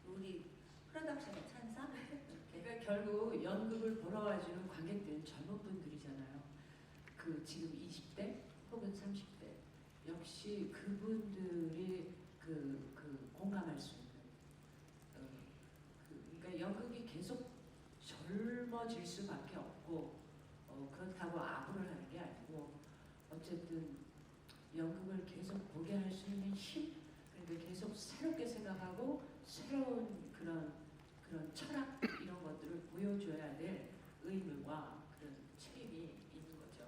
우리 프로덕션의 찬사? 이렇게. 그러니까 결국 연극을 보러 와주는 관객들은 젊은 분들이잖아요. 그 지금 20대 혹은 30대 역시 그분들이 그 공감할 수 있는 그러니까 연극이 계속 젊어질 수밖에 없고 그렇다고 아부를 하는 게 아니고 어쨌든 연극을 계속 보게 할 수 있는 힘 그러니까 계속 새롭게 생각하고 새로운 그런 철학 이런 것들을 보여줘야 될 의무와 그런 책임이 있는 거죠.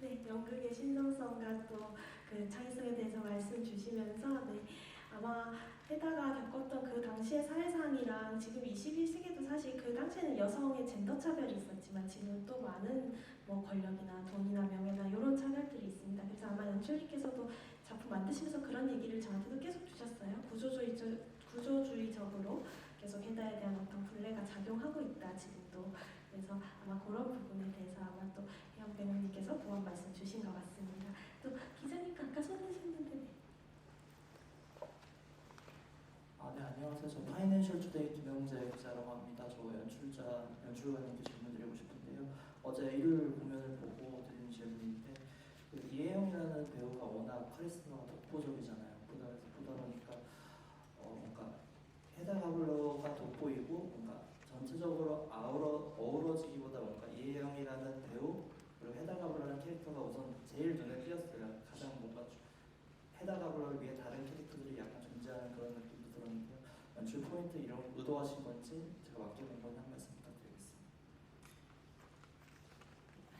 네, 연극의 신성성과 또 그 창의성에 대해서 말씀 주시면서 네, 아마 헤다가 겪었던 그 당시의 사회상이랑 지금 21세기도 사실 그 당시에는 여성의 젠더 차별이 있었지만 지금 또 많은 뭐 권력이나 돈이나 명예나 이런 차별들이 있습니다. 그래서 아마 연출님께서도 작품 만드시면서 그런 얘기를 저한테도 계속 주셨어요. 구조주의적으로 계속 헤다에 대한 어떤 분례가 작용하고 있다 지금도. 그래서 아마 그런 부분에 대해서 아마 또 혜영 배우님께서 도움 말씀 주신 것 같습니다. 또 기자님 아까 손드셨는데 네, 안녕하세요. 저 파이낸셜 투데이 김영재 기자라고 합니다. 저 연출관님께 질문 드리고 싶은데요. 어제 일요일 공연을 보고 드린 질문인데 그 이혜영이라는 배우가 워낙 카리스마가 독보적이잖아요. 보다 보니까 뭔가 헤다 가블러가 돋보이고 뭔가 전체적으로 어우러지기보다 뭔가 이혜영이라는 배우 그리고 헤다 가블러라는 캐릭터가 우선 제일 눈에 띄었어요. 가장 뭔가 헤다 가블러를 위해 다른 캐릭터들이 약간 존재하는 그런 느낌도 들었는데요. 연출 포인트 이런 의도하신 건지 제가 맡겨본 건 한 말씀 부탁드리겠습니다.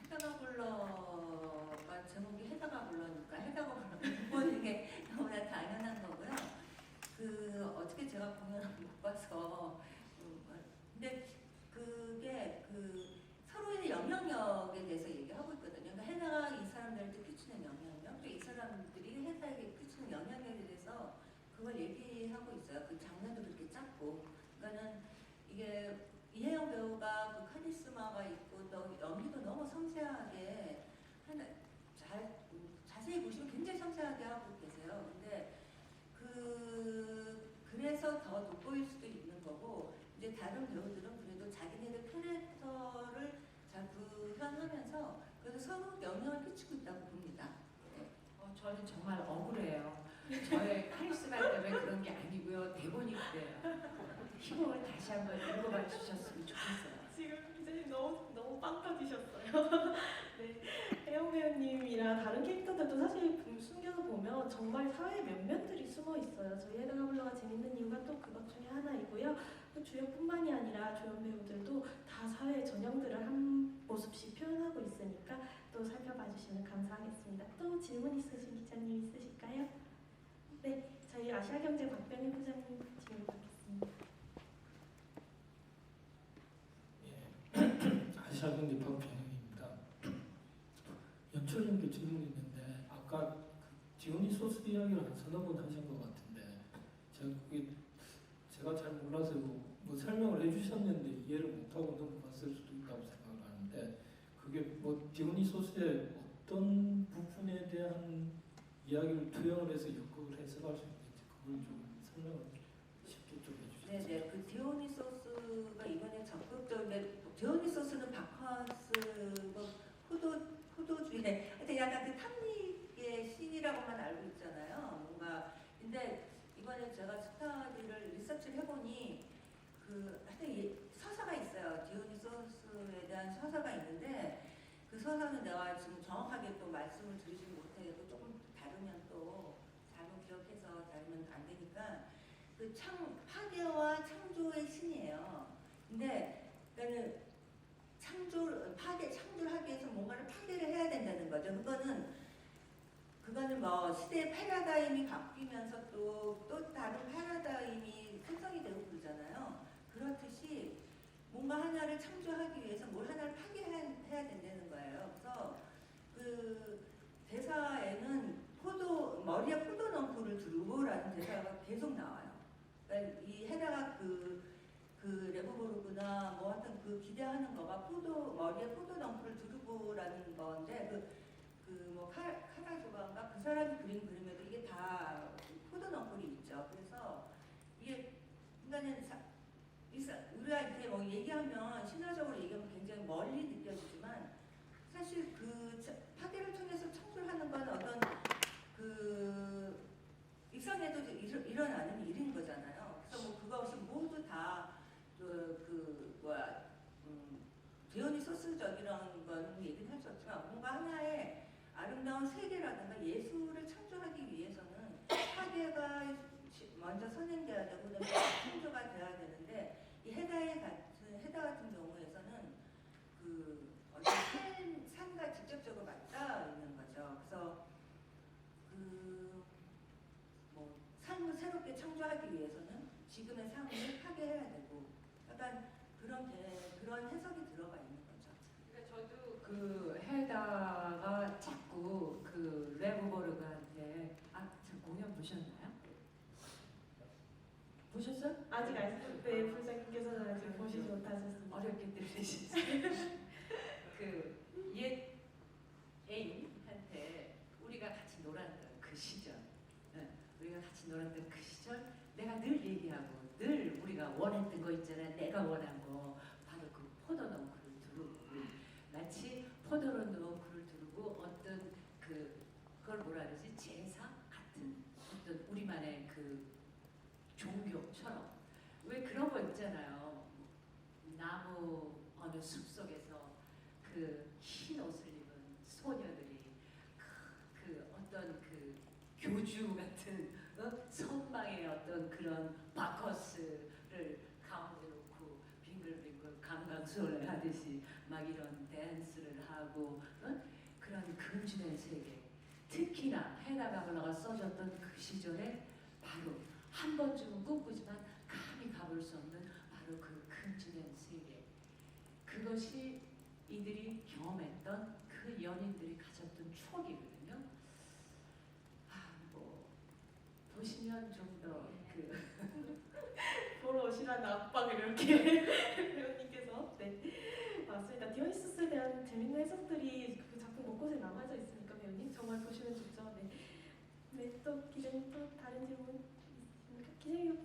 헤다가 불러가 제목이 헤다가 불러니까 헤다가 불러 보는 게 너무나 당연한 거고요. 어떻게 제가 공연을 못 봐서 근데 그게 서로의 영향력에 대해서 얘기하고 있거든요. 그러니까 헤다가 이 사람들한테 끼치는 영향력, 또 이 사람들이 헤다에게 끼치는 영향력에 대해서 그걸 얘기하고 있어요. 그 장면도 그렇게 짧고, 그러니까는 이게 이혜영 배우가 그 카리스마가 있고 또 연기도 너무 섬세하게 자세히 보시면 굉장히 섬세하게 하고 계세요. 근데 그래서 더 돋보일 수도 있는 거고 이제 다른 배우들은 그래도 자기네들 캐릭터를 잘 구현하면서 그래서 서로 영향을 끼치고 있다고 봅니다. 네. 저는 정말 억울해요. 저의 카리스마 때문에 그런 게 아니고요. 대본이 그래요. 희곡을 다시 한번 읽어봐 주셨으면 좋겠어요. 지금 기자님 너무 빵 터지셨어요. 네, 혜영 배우님이랑 다른 캐릭터들도 사실 숨겨서 보면 정말 사회 면면들이 숨어 있어요. 저희 헤다 가블러가 재밌는 이유가 또 그것 중에 하나이고요. 또 주역뿐만이 아니라 조연 배우들도 다 사회의 전형들을 한 모습씩 표현하고 있으니까 또 살펴봐 주시면 감사하겠습니다. 또 질문 있으신 기자님 있으실까요? 네, 저희 아시아경제 박병희 부장님 질문 받겠습니다. 아시아경제 박병희입니다. 연출님께 질문이 있는데 아까 디오니소스 이야기를 한 서너 번 하신 것 같은데 제가 잘 몰라서 뭐 설명을 해주셨는데 이해를 못하고 넘어갔을 수도 있다고 생각을 하는데 그게 뭐 디오니소스의 어떤 부분에 대한 이야기를 투영을 해서 역극을 해석할 수 있는지 그걸 좀 설명을 쉽게 좀 해주셨으면 네네, 그 디오니소스가 이번에 적극적인데 디오니소스는 바카스 포도주의 하여튼 약간 그 탐닉의 신이라고만 알고 있잖아요. 뭔가 근데 이번에 제가 스타디를 리서치를 해보니 하여튼 서사가 있어요. 디오니소스에 대한 서사가 있는데 그 서사는 내가 지금 정확하게 또 말씀을 드리지 못해도 조금 다르면 또 잘못 기억해서 다르면 안 되니까 파괴와 창조의 신이에요. 근데 그러니까는 창조를 하기 위해서 뭔가를 파괴를 해야 된다는 거죠. 그거는 뭐 시대의 패러다임이 바뀌면서 또 다른 패러다임이 생성이 되고 그러잖아요. 그렇듯이 뭔가 하나를 창조하기 위해서 뭘 하나를 파괴해야 된다는 거예요. 그래서 그 대사에는 머리에 포도 넝쿨을 두르고라는 대사가 계속 나와요. 그러니까 이 헤다가 그 레보보르그나 뭐 하여튼 그 기대하는 거가 머리에 포도 넝쿨을 두르고라는 건데 뭐 카라조가인가 그 사람이 그린 그림에도 이게 다 포도 넝쿨이 있죠. 그래서 이게 인간은 우리가 이렇게 뭐 얘기하면 신화적으로 얘기하면 굉장히 멀리 느껴지지만 사실 그 파괴를 통해서 창조를 하는 건 어떤 그 일상에도 일어나는 일인 거잖아요. 그래서 뭐 그것이 모두 다 디오니소스적이라는 건 얘기는 할 수 없지만 뭔가 하나의 아름다운 세계라든가 예술을 창조하기 위해서는 파괴가 먼저 선행돼야 되고 그다음에 창조가 돼야 되는데 이 헤다 같은 경우에서는 그 어떤 삶과 직접적으로 맞닿아 있는 거죠. 그래서 뭐 삶을 새롭게 창조하기 위해서는 지금의 삶을 파괴해야 되고 약간 그런 해석이 들어가 있는 거죠. 그러니까 저도 그 헤다가 자꾸 그 레보버르그한테 저 공연 보셨나요? 보셨어요? 아직 네, 부장님께서는 아직 보시지 못하셨습니다. 어렵게 들으시죠. 그옛 애인한테 우리가 같이 놀았던 그 시절, 우리가 같이 놀았던 그 시절, 내가 늘 얘기하고 늘 우리가 원했던 거 있잖아. 내가 원한 거 바로 그 포도 넝쿨을 두르고 마치 포도 넝쿨을 두르고 어떤 그걸 뭐라 그러지 제사 같은 어떤 우리만의 그 종교처럼 왜 그런 거 있잖아요. 나무 어느 숲 속에서 그 흰 옷을 입은 소녀들이 그 어떤 그 교주 같은 선망의 어떤 그런 바커스를 가운데 놓고 빙글빙글 감강수를 하듯이 막 이런 댄스를 하고 그런 금주된 세계 특히나 헤다가블라가 써줬던 그 시절에 바로 한 번쯤은 꿈꾸지만 감히 가볼 수 없는 바로 그 금주된 세계 그것이 이들이 경험했던 그 연인들이 가졌던 추억이거든요. 뭐 보시면 좀 더 보러 오시라는 압박을 이렇게 배우님께서 맞습니다. 디오니소스에 대한 재밌는 해석들이 그 작품 곳곳에 남아져 있으니까 배우님 정말 보시면 좋죠. 네, 또 기자님 또 다른 질문 있습니까? 기자님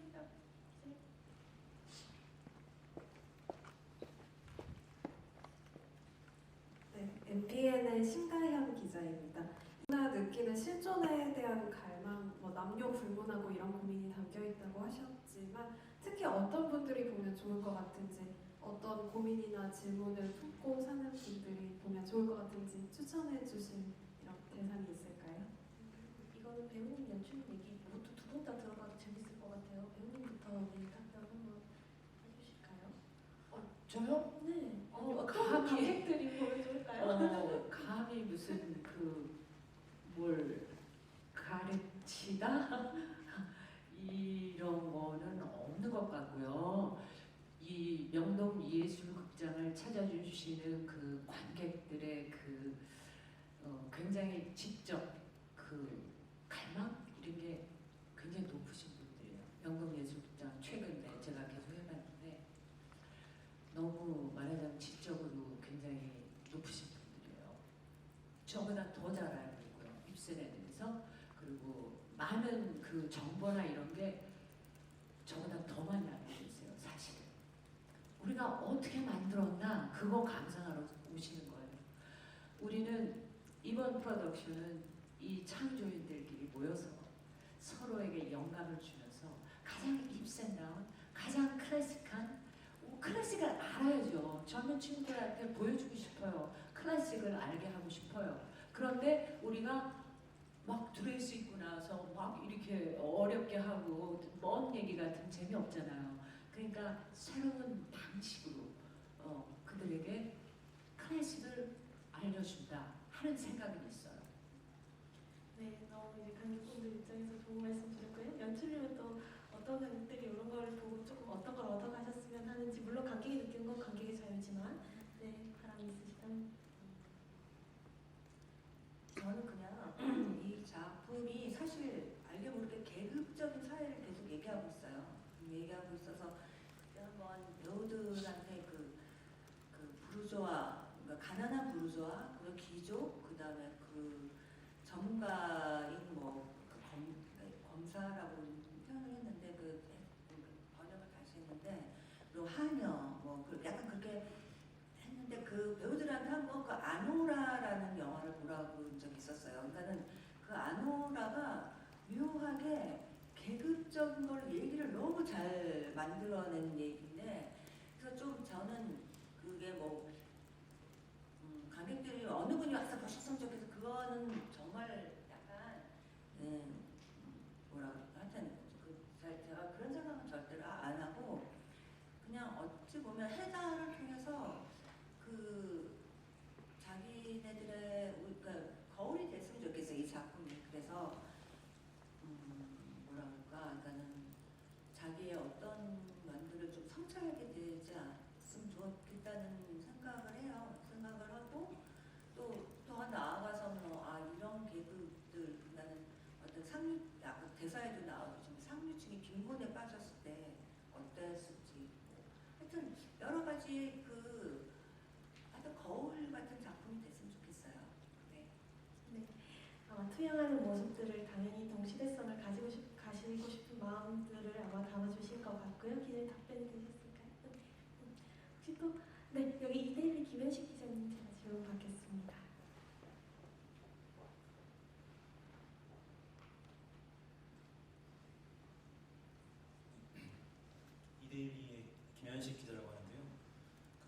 MBN의 심가현 기자입니다. 나 느끼는 실존에 대한 갈망, 뭐 남녀 불문하고 이런 고민이 담겨 있다고 하셨지만 특히 어떤 분들이 보면 좋을 것 같은지, 어떤 고민이나 질문을 품고 사는 분들이 보면 좋을 것 같은지 추천해 주실 이런 대상이 있을까요? 이거는 배우님 연출 얘기 모두 두 분 다 들어가도 재밌을 것 같아요. 배우님부터 답변 한번 해주실까요? 저요? 네. 감히 감독들이 보면 좋을까요? 감히 무슨 뭘 가르치다 이런 거는 없는 것 같고요. 이 명동 예술극장을 찾아주시는 그 관객들의 굉장히 지적 갈망 이런 게 굉장히 높으신 분들이에요. 명동 예술극장 최근에 제가 계속 해봤는데 너무 말하자면 지적으로 굉장히 높으신 분들이에요. 저보다 더 잘 알고 있고요. 입센에 대해서 그리고 많은 그 정보나 이런 게 저보다 더 많이 알고 있어요. 사실은 우리가 어떻게 만들었나 그거 감상하러 오시는 거예요. 우리는 이번 프로덕션은 이 창조인들끼리 모여서 서로에게 영감을 주면서 가장 입센다운 가장 클래식을 알아야죠. 젊은 친구들한테 보여주고 싶어요. 클래식을 알게 하고 싶어요. 그런데 우리가 막 드레스 입고 나서 막 이렇게 어렵게 하고 먼 얘기 같은 재미없잖아요. 그러니까 새로운 방식으로 그들에게 클래식을 알려준다 하는 생각이 있어요. 네, 너무 이제 관객분들 입장에서 좋은 말씀 주셨고요. 연출님은 또 어떤 어떤 관객들이 이런 걸 보고 조금 어떤 걸 얻어가셨으면 하는지, 물론 관객이 느끼는 건 관객의 자유지만 네, 바람이 있으시다면. 저는 그냥 이 작품이 사실 알게 모르게 계급적인 사회를 계속 얘기하고 있어요. 얘기하고 있어서 그때 한번 배우들한테 그 부르주아, 그러니까 가난한 부르주아, 그리고 귀족, 그 다음에 그 전문가인 검사라고 표현을 했는데 그 번역을 다시 했는데, 그리고 하녀 약간 그렇게 했는데, 그 배우들한테 한번 그 아노라라는 영화를 보라고 본 적이 있었어요. 그러니까는 그 아노라가 묘하게 계급적인 걸 얘기를 너무 잘 만들어낸 얘기인데, 그래서 좀 저는 그게 관객들이 어느 분이 와서 보셨으면 좋겠어, 그거는 정말 약간 하여튼 제가 그런 생각은 절대로 안 하고, 그냥 어찌 보면 해다를 통해서 그 자기네들의 그러니까 거울이 됐으면 좋겠어요, 이 작품이. 그래서 그러니까는 자기의 어떤 면들을 좀 성찰하게 되지 않았으면 좋겠다는 생각을 해요. 생각을 하고 또 더 나아가서는 이런 계급들, 나는 어떤 대사에도 나오지만 상류층이 빈곤에 빠졌을 때 어땠을지, 하여튼 여러 가지 하여튼 거울 같은 작품이 됐으면 좋겠어요. 네. 네. 투영하는 모습들을 당연히 동시대성을 가지고 싶은 마음들을 아마 담아주실 것 같고요. 기자님 답변이 되셨을까요? 혹시 또 여기 이데일리 김현식 기자님 제가 질문 받겠습니다. 이데일리의 김현식 기자라고 하는데요.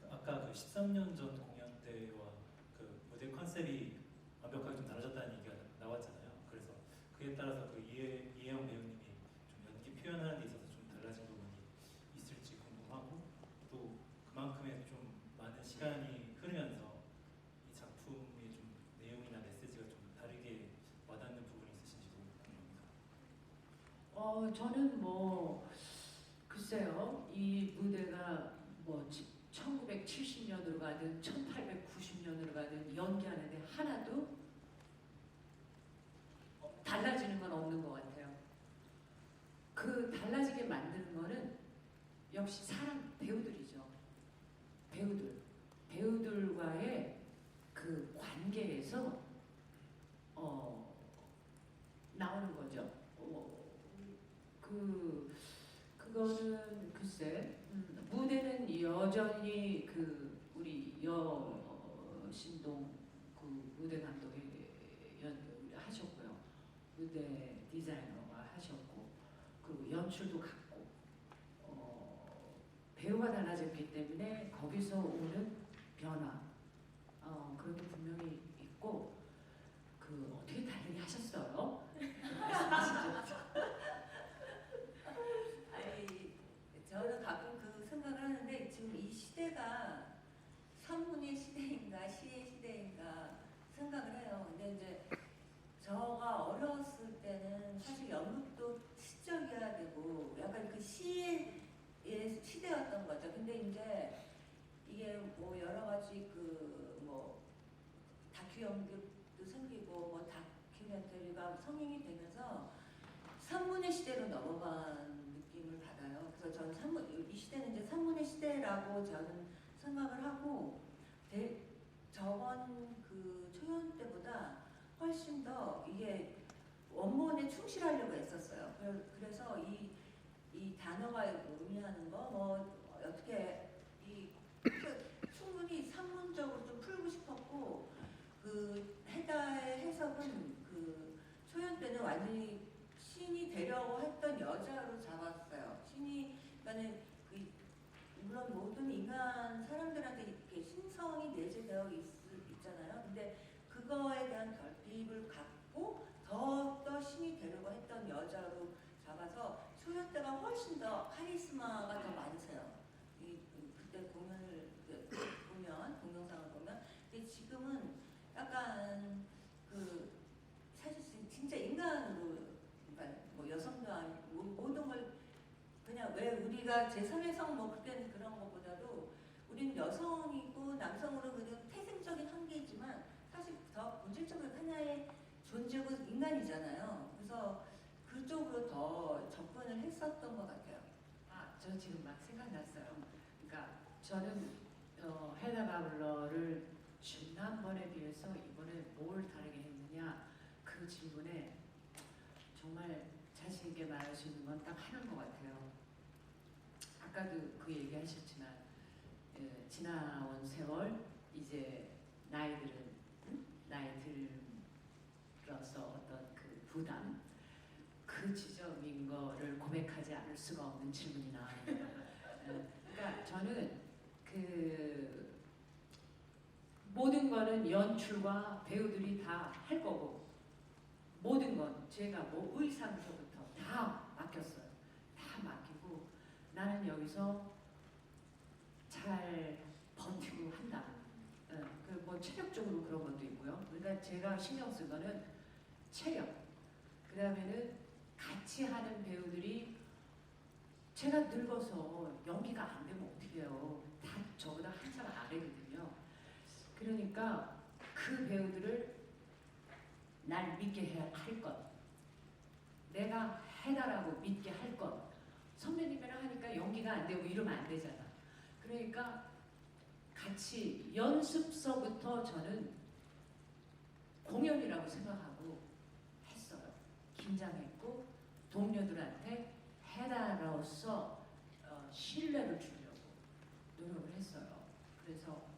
아까 그 13년 전 공연 때와 그 무대 컨셉이 완벽하게 좀 달라졌다는 얘기가 나왔잖아요. 그래서 그에 따라서 그 이혜영 배우님이 좀 연기 표현하는 데 있어서 좀 달라진 부분이 있을지 궁금하고, 또 그만큼의 좀 많은 시간이 흐르면서 이 작품의 좀 내용이나 메시지가 좀 다르게 와닿는 부분이 있으신지도 궁금합니다. 저는 글쎄요, 이 무대가 1970년으로 가든 1890년으로 가든 연기하는데 하나도 달라지는 건 없는 것 같아요. 그 달라지게 만드는 거는 역시 배우들이죠. 배우들과의 그 관계에서 나오는 거죠. 그거는 글쎄, 무대는 여전히 우리 여신동 무대 감독이 하셨고요. 무대 디자이너가 하셨고, 그리고 연출도 같고, 배우가 달라졌기 때문에 거기서 오는 변화, 그런 게 분명히 있고, 어떻게 다르게 하셨어요? 말씀하시죠. 저는 가끔 그 생각을 하는데, 지금 이 시대가 선문의 시대인가 시의 시대인가 생각을 해요. 근데 이제 저가 어렸을 때는 사실 연극도 시적이어야 되고 약간 그 시의 시대였던 거죠. 근데 이제 이게 여러 가지 다큐 연극도 생기고 다큐멘터리가 성행이 되면서 산문의 시대로 넘어간 느낌을 받아요. 그래서 저는 이 시대는 이제 산문의 시대라고 저는 생각을 하고, 저번 초연 때보다 훨씬 더 이게 원본에 충실하려고 했었어요. 그래서 이 단어가 의미하는 거 어떻게 충분히 산문적으로 좀 풀고 싶었고, 해다의 해석은 초연 때는 완전히 신이 되려고 했던 여자로 잡았어요. 그러니까는 물론 모든 인간 사람들한테 이렇게 신성이 내재되어 있잖아요. 근데 그거에 대한 결핍을 갖고 더욱더 신이 되려고 했던 여자로 잡아서 초연 때가 훨씬 더 카리스마가 더 많으세요. 그때 공연을 동영상을 보면. 근데 지금은 약간 사실 진짜 인간으로, 그러니까 여성도 아니고 모든 걸 왜 우리가 제3의 성 뭐 그런 것보다도 우리는 여성이고 남성으로 그는 태생적인 한계이지만 사실 더 본질적으로 하나의 존재고 인간이잖아요. 그래서 그쪽으로 더 접근을 했었던 것 같아요. 아, 저 지금 막 생각났어요. 그러니까 저는 헤다 바블러를 지난번에 비해서 이번에 뭘 다르게 했느냐 그 질문에 정말 자신 있게 말할 수 있는 건 딱 하나인 것 같아요. 아까도 그 얘기하셨지만 지나온 세월 이제 나이들은 나이 들어서 어떤 그 부담 그 지점인 거를 고백하지 않을 수가 없는 질문이 나옵니다. 그러니까 저는 그 모든 거는 연출과 배우들이 다 할 거고 모든 건 제가 뭐 의상서부터 다 맡겼어요. 다 맡기고 나는 여기서 잘 버티고 한다. 그 뭐 체력적으로 그런 것도 있고요. 그러니까 제가 신경 쓴 거는 체력. 그 다음에는 같이 하는 배우들이 제가 늙어서 연기가 안 되면 어떻게 해요? 다 저보다 한참 아래거든요. 그러니까 그 배우들을 날 믿게 할 것. 내가 해달라고 믿게 할 것. 선배님이랑 하니까 연기가 안 되고 이러면 안 되잖아. 그러니까 같이 연습서부터 저는 공연이라고 생각하고 했어요. 긴장했고 동료들한테 해달라로서 신뢰를 주려고 노력을 했어요. 그래서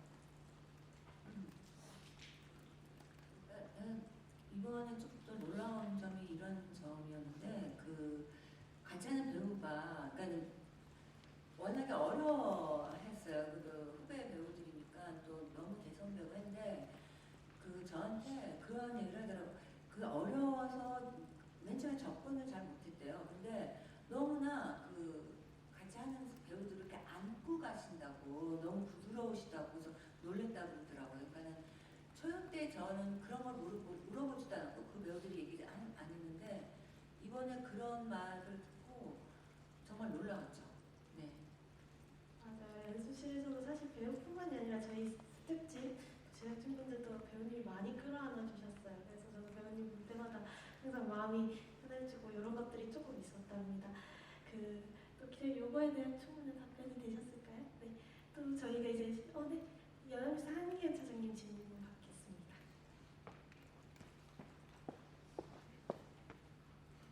이번에 조금 더 놀라운 점이 이런 점이었는데 그 같이 하는 배우가 그러니까 워낙에 어려워했어요. 그 후배 배우들이니까 또 너무 대선배고 했는데 그 저한테 그런 얘기를 하더라고요. 그 어려워서 맨 처음에 접근을 잘 못했대요. 근데 너무나 그 같이 하는 배우들을 이렇게 안고 가신다고 너무 부드러우시다고 그래서 놀랬다고 그러더라고요. 그러니까는 초연 때 저는 그런 걸 물어보지도 않았고 그 배우들이 얘기 안 했는데 이번에 그런 말을 듣고 정말 놀라웠죠. 네. 맞아요. 연습실에서도 사실 배우뿐만이 아니라 저희 스태프진, 제작진분들도 배우님이 많이 끌어안아 주셨어요. 그래서 저도 배우님 볼 때마다 항상 마음이 편해지고 이런 것들이 조금 있었답니다. 또 기자 요거에 대한 충분한 답변이 되셨을까요? 네. 또 저희가 이제 네. 연합뉴스 한기현 차장님 질문 받겠습니다.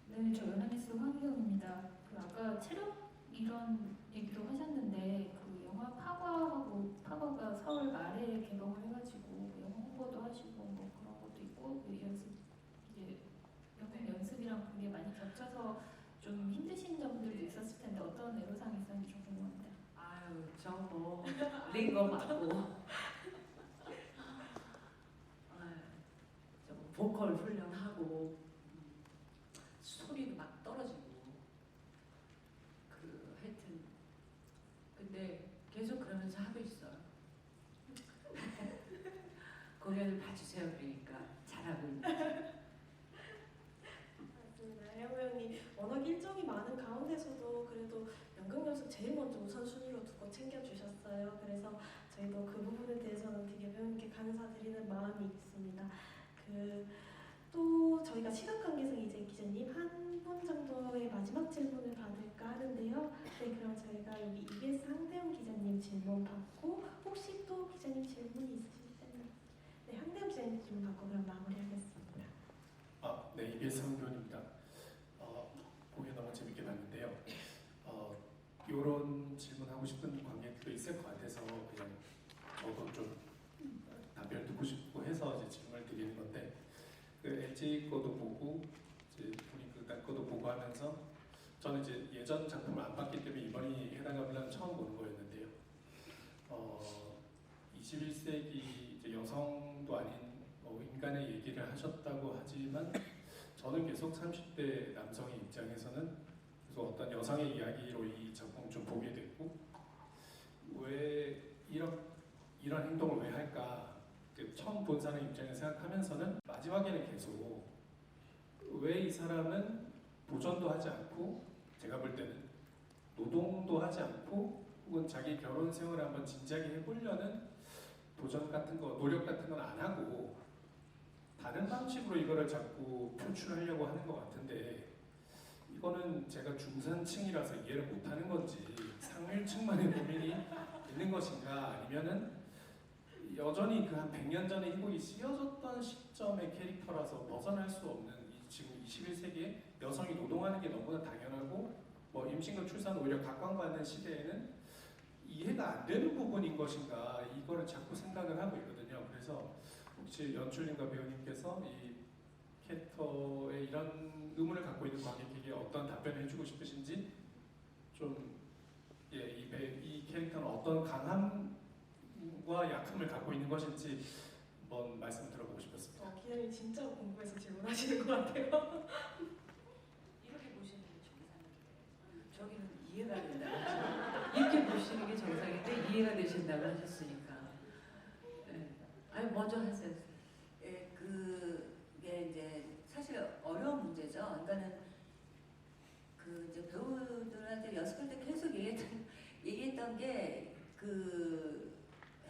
네, 저 연합뉴스 황기영입니다. 아까 체력 이런 얘기도 하셨는데 그 영화 파과가 4월 말에 개봉을 해가지고 영화 홍보도 하시고 뭐 그런 것도 있고 영화 연습이랑 그게 많이 겹쳐서 좀 힘드신 점들도 있었을 텐데 어떤 애로사항이 있었는지 좀 궁금합니다. 아유 저 뭐 링거 맞고 저 보컬 훈련하고 소리도 막 떨어지고 하여튼 근데 계속 그러면서 하고 있어요. 공연을 봐주세요. 그러니까 잘하고 있는. 맞습니다. 혜영 배우님 워낙 일정이 많은 가운데서도 그래도 연극 연습 제일 먼저 우선순위로 두고 챙겨주셨어요. 그래서 저희도 그 부분에 대해서는 되게 배우님께 감사드리는 마음이 있습니다. 또 저희가 시간 관계상 이제 기자님 한 분 정도의 마지막 질문을 받을까 하는데요. 네, 그럼 저희가 여기 EBS 황대영 기자님 질문 받고 혹시 또 기자님 질문이 있으실 때는 네, 황대영 기자님 질문 받고 그럼 마무리하겠습니다. 네, EBS 황교안입니다. 공연 너무 재밌게 봤는데요. 이런 질문하고 싶은 관객도 있을 것 같아서 그냥 저도 좀 답변을 듣고 싶고 해서 이제 질문을 드리는 건데 그 LG 거도 보고 이제 우리 극단 거도 보고 하면서 저는 이제 예전 작품을 안 봤기 때문에 이번이 해당하면 처음 보는 거였는데요. 21세기 이제 여성도 아닌 인간의 얘기를 하셨다고 하지만 저는 계속 30대 남성의 입장에서는 계속 어떤 여성의 이야기로 이 작품을 좀 보게 됐고 왜 이런 행동을 왜 할까 처음 본 사람 입장에서 생각하면서는 마지막에는 계속 왜 이 사람은 도전도 하지 않고 제가 볼 때는 노동도 하지 않고 혹은 자기 결혼 생활을 한번 진지하게 해보려는 도전 같은 거, 노력 같은 건 안 하고 다른 방식으로 이거를 자꾸 표출하려고 하는 것 같은데 이거는 제가 중산층이라서 이해를 못하는 건지 상류층만의 고민이 있는 것인가 아니면은 여전히 그 한 100년 전에 이곡이 쓰여졌던 시점의 캐릭터라서 벗어날 수 없는 지금 21세기에 여성이 노동하는 게 너무나 당연하고 뭐 임신과 출산 오히려 각광받는 시대에는 이해가 안 되는 부분인 것인가 이거를 자꾸 생각을 하고 있거든요. 그래서 혹시 연출님과 배우님께서 이 캐릭터에 이런 의문을 갖고 있는 관객에게 어떤 답변을 해주고 싶으신지 좀 이 캐릭터는 어떤 강함과 약함을 갖고 있는 것인지 한번 말씀 들어보고 싶었습니다. 기자님 진짜 공부해서 질문하시는 것 같아요. 이렇게 보시는 게 정상이에요. 저기는 이해가 된다. 이렇게 보시는 게 정상인데 이해가 되신다고 하셨으니까. 네. 아니 먼저 하세요. 예, 그게 이제 사실 어려운 문제죠. 그러니까는 그 이제 배우들한테 연습할 때 계속 얘기했던 게 그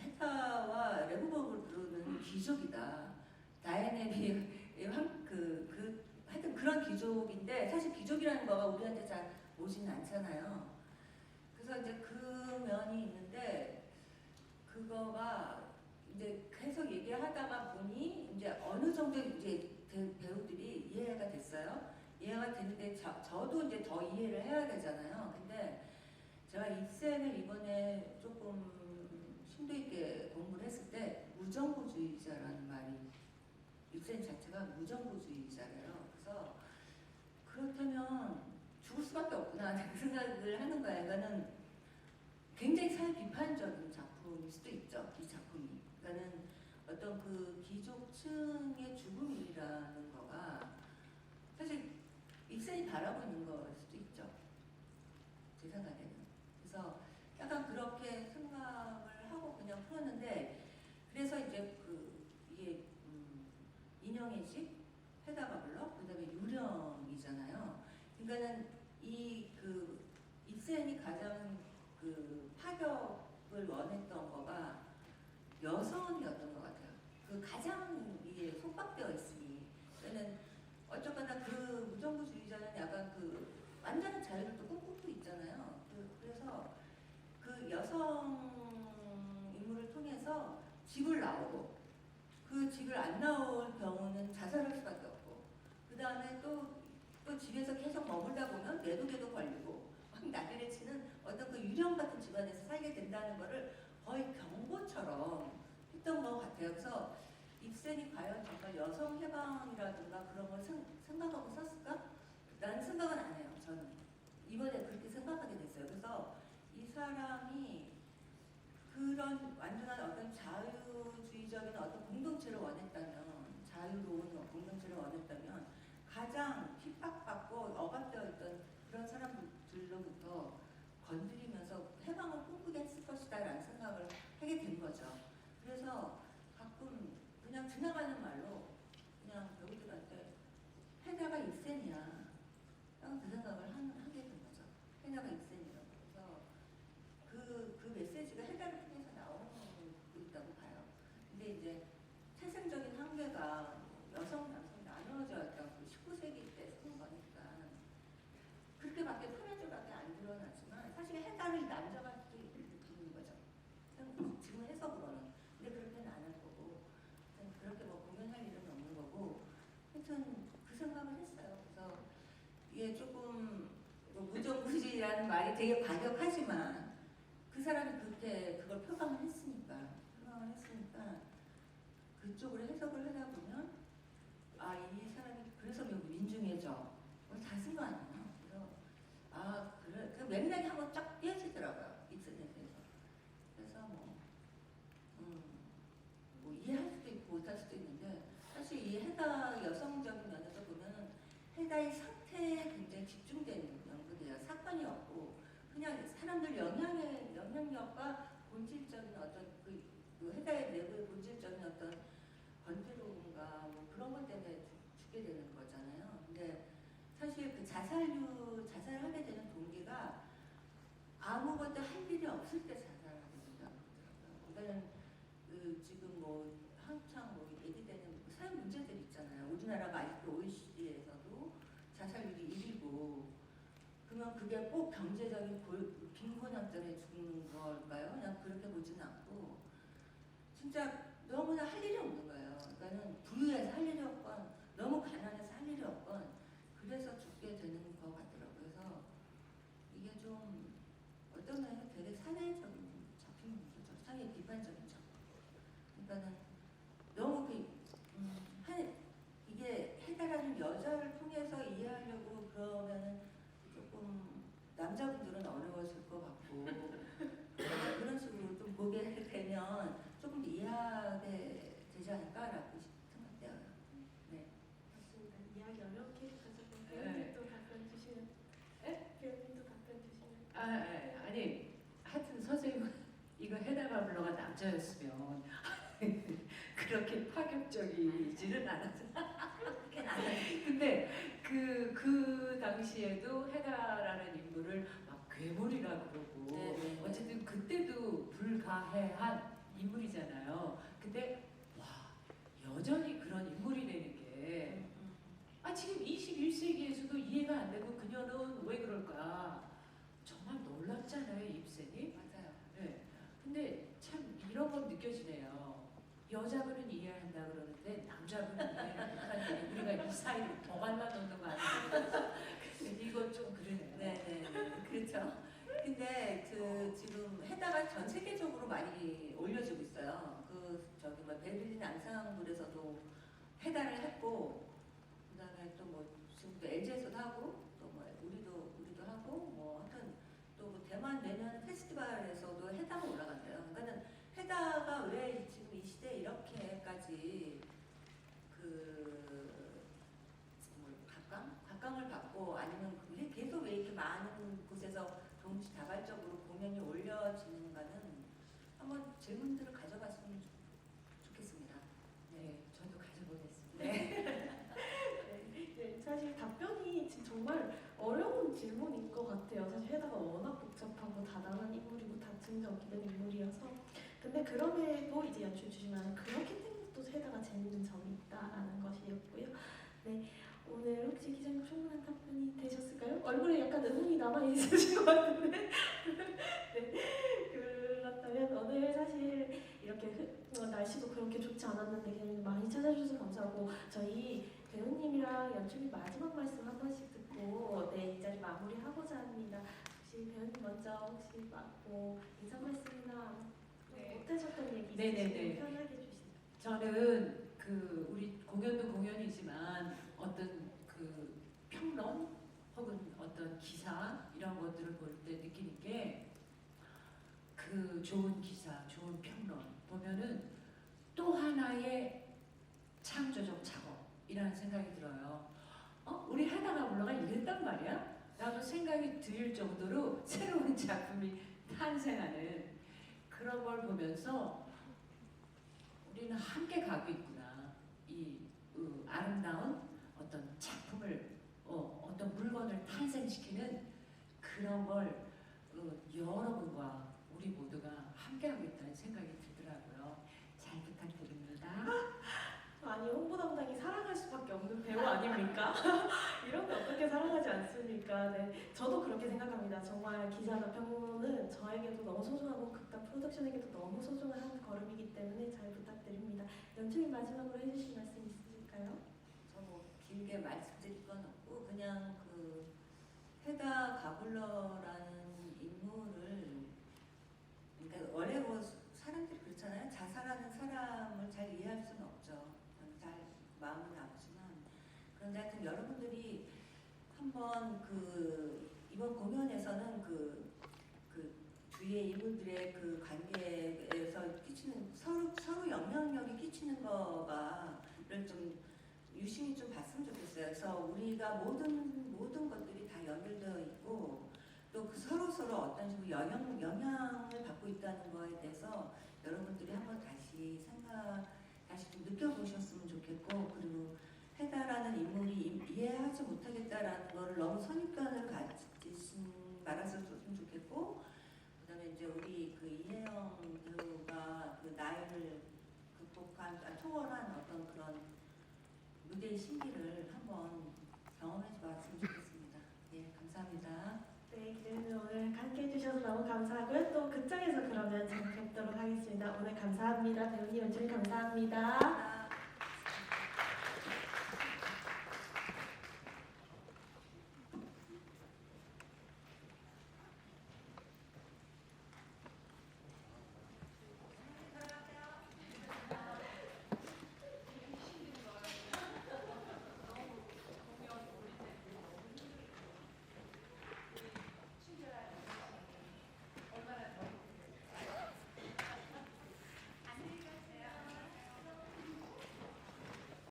헤타와 레브버그로는 귀족이다. 다이애네비 하여튼 그런 귀족인데 사실 귀족이라는 거가 우리한테 잘 오지는 않잖아요. 그래서 이제 그 면이 있는데 그거가 이제 계속 얘기하다가 보니 이제 어느 정도 이제 배우들이 이해가 됐어요. 이해가 됐는데 저도 이제 더 이해를 해야 되잖아요. 근데 제가 입센을 이번에 조금 심도 있게 공부를 했을 때 무정부주의자라는 말이 입센 자체가 무정부주의자래요. 그래서 그렇다면 죽을 수밖에 없구나 그 생각을 하는 거예요. 그러니까는 굉장히 사회 비판적인 작품일 수도 있죠. 이 작품이. 그러니까는 어떤 그 귀족층의 죽음이라는 거가 사실 입센이 바라고 있는 걸 수도 있죠. 제 생각에는. 그래서 약간 그렇게 생각을 하고 그냥 풀었는데 그래서 이제 이게 인형의 집, 헤다바블럭, 그다음에 유령이잖아요. 그러니까는 입센이 가장 파격을 원했던 거가 여성이었던 것 같아요. 가장 이게 속박되어 있으니. 그러니까는 어쨌거나 무정부주의자는 약간 완전한 자유를 또 꿈꾸고 있잖아요. 그래서 여성 인물을 통해서 집을 나오고 그 집을 안 나올 경우는 자살할 수밖에 없고 그 다음에 또 집에서 계속 머물다 보면 매독에도 걸리고 막 난리를 치는 어떤 유령 같은 집안에서 살게 된다는 거를 거의 경고처럼 했던 것 같아요. 그래서 입센이 과연 정말 여성 해방이라든가 그런 걸 생각하고 썼을까? 라는 생각은 안 해요. 저는 이번에 그렇게 생각하게 됐어요. 그래서 이 사람이 그런 완전한 어떤 자유주의적인 어떤 공동체를 원했다면, 자유로운 공동체를 원했다면 가장 핍박받고 억압되어 있던 그런 사람들로부터 건드리면서 해방을 꿈꾸게 했을 것이다 라는 생각을 하게 된 거죠. 그래서 가끔 그냥 지나가는 말로 그냥 배우들한테 헤다가 입센이야. 그 생각을 하게 된 거죠. 헤다가 입센이라고. 그래서 그 메시지가 헤다를 통해서 나오고 있다고 봐요. 근데 이제 태생적인 한계가 여성, 남성 나누어져 있던 19세기 때 쓴 거니까 그렇게밖에 표면적으로밖에 안 드러나지만 사실 헤다를 남자가 부르는 거죠. 지금 해석으로는. 근데 그렇게는 안 할 거고 그렇게 공연할 일은 없는 거고 하여튼 그 생각을 했어요. 그래서 이게 조금 무정부주의라는 말이 되게 과격하지만 그 사람이 그때 그걸 표방을 했으니까 그쪽으로 해석을 하다 보면 이 사람이 그래서 민중해져 다 쓴 거 아니에요. 그래서 그래 그 맥락이 한번 쫙 띄어지더라고요. 입센에서. 그래서 이해할 수도 있고 못할 수도 있는데 사실 이 헤다 여성적인 면에서 보면 헤다의 상태에 굉장히 집중된 연극이에요. 사건이 없고 그냥 사람들 영향력과 본질적인 어떤 그 헤다의 내부의 본질적인 어떤 건드림과 그런 것 때문에 죽게 되는 거잖아요. 근데 사실 자살하게 되는 동기가 아무것도 할 일이 없을 때 자살하거든요. 그러니까는 지금 뭐 한창 뭐 얘기되는 사회 문제들 있잖아요. 우리나라가 아직도 OECD에서도 자살률이 1위고, 그러면 그게 꼭 경제적인 빈곤형 때문에 죽는 걸까요? 그냥 그렇게 보지는 않고 진짜 너무나 할 일이 없는 거예요. 그러니까는 부유해서 할 일이 없건 너무 가난해서 할 일이 없건 그래서 죽게 되는 것 같더라고요. 그래서 이게 좀 어떤 면에서 되게 사회적인 작품이죠. 사회 비판적인 작품. 그러니까는 너무 이게 해달라는 여자를 통해서 이해하려고 그러면은 조금 남자분들은 어려웠을 것 같고 그런 식으로 좀 보게 되면 조금 이해하게 되지 않을까라고 생각돼요. 네. 맞습니다. 이야기 어려운 캐릭터죠. 네. 배우님도 답변 주시면. 네? 배우님도 답변 주시면. 아니 하여튼 선생님 이거 해다가 불러가 남자였으면 그렇게 파격적이지는 않았잖아. 근데 그 당시에도 헤다라는 인물을 막 괴물이라 그러고 네네. 어쨌든 그때도 불가해한 인물이잖아요. 근데 와 여전히 그런 인물이 되는 게 지금 21세기에서도 이해가 안 되고 그녀는 왜 그럴까 정말 놀랍잖아요. 입센이. 맞아요. 네. 근데 참 이런 건 느껴지네요. 여자분은 이해한다 그러는데 남자분은 이해를 못하는 게 우리가 이 사이를 더 갈라놓는 거 아니에요? 이건 좀 그러네요. 네네. 그렇죠. 근데 지금 헤다가 전 세계적으로 많이 올려지고 있어요. 저기 뭐 베를린 앙상블에서도 헤다를 했고, 그다음에 또 뭐 지금 또 LG에서도 하고, 또 뭐 우리도 하고, 뭐 하여튼 또 뭐 대만 내년 페스티벌에서도 헤다가 올라간대요. 그러니까는 헤다가 왜 지금 이 시대에 이렇게까지 각광을 받고 아니면 계속 왜 이렇게 많은 곳에서 동시다발적으로 공연이 올려지는가는 한번 질문들을 가져봤으면 좋겠습니다. 네, 저도 가져보겠습니다. 네. 네, 사실 답변이 지금 정말 어려운 질문인 것 같아요. 사실 헤다가 워낙 복잡하고 다단한 인물이고 다툼이 섞이는 인물이어서. 근데 그럼에도 이제 연출 주시면 그렇기 때문에 또 헤다가 재밌는 점이 있다라는 것이었고요. 네, 오늘 혹시 기자님 충분한 답변이 되셨을까요? 얼굴에 약간 의문이 남아 있으신 것 같은데. 네, 그렇다면 오늘 사실 이렇게 날씨도 그렇게 좋지 않았는데 그냥 많이 찾아주셔서 감사하고 저희 배우님이랑 연출님 마지막 말씀 한 번씩 듣고 이 자리 마무리하고자 합니다. 혹시 배우님 먼저 혹시 인사 말씀이나 못하셨던 얘기 있으시면 편하게 해주시죠. 저는 우리 공연도 공연이지만 어떤 평론 혹은 어떤 기사 이런 것들을 볼 때 느끼는 게 좋은 기사, 좋은 평론 보면은 또 하나의 창조적 작업이라는 생각이 들어요. 우리 하나가 올라가 이랬단 말이야? 라고 생각이 들 정도로 새로운 작품이 탄생하는 그런 걸 보면서 우리는 함께 가고 있구나. 이 아름다운 어떤 작품을 어떤 물건을 탄생시키는 그런 걸 여러분과 우리 모두가 함께하고 있다는 생각이 들더라고요. 잘 부탁드립니다. 아니 홍보 담당이 사랑할 수밖에 없는 배우 아닙니까? 이런 거 어떻게 사랑하지 않습니까? 네, 저도 그렇게 생각합니다. 정말 기자나 평론은 저에게도 너무 소중하고 극단 프로덕션에게도 너무 소중한 한 걸음이기 때문에 잘 부탁드립니다. 연출님 마지막으로 해주실 말씀 있으실까요? 저 뭐 길게 말씀드릴 건 없고 그냥 헤다 가블러라는 인물을 그러니까 원래 뭐 사람들이 그렇잖아요. 자살하는 사람을 잘 이해할 수는 없죠. 잘 마음은 아프지만 그런데 하여튼 여러분들이 한번 이번 공연에서는 주위의 이분들의 관계에서 끼치는 서로 영향력이 끼치는 거가를 좀 유심히 좀 봤으면 좋겠어요. 그래서 우리가 모든 것들이 다 연결되어 있고 또 서로 어떤 식으로 영향을 받고 있다는 거에 대해서 여러분들이 한번 다시 좀 느껴보셨으면 좋겠고 그리고 헤다라는 인물이 이해하지 못하겠다라는 거를 너무 선입견을 가지신 말았었으면 좋겠고 그다음에 이제 우리 그 이혜영 배우가 그 나이를 초월한 어떤 그런 무대의 신비를 한번 경험해 봤으면 좋겠습니다. 네, 감사합니다. 네, 기자님 오늘 함께 해주셔서 너무 감사하고요. 또 극장에서 그러면 잘 뵙도록 하겠습니다. 오늘 감사합니다. 배우님 연출 감사합니다.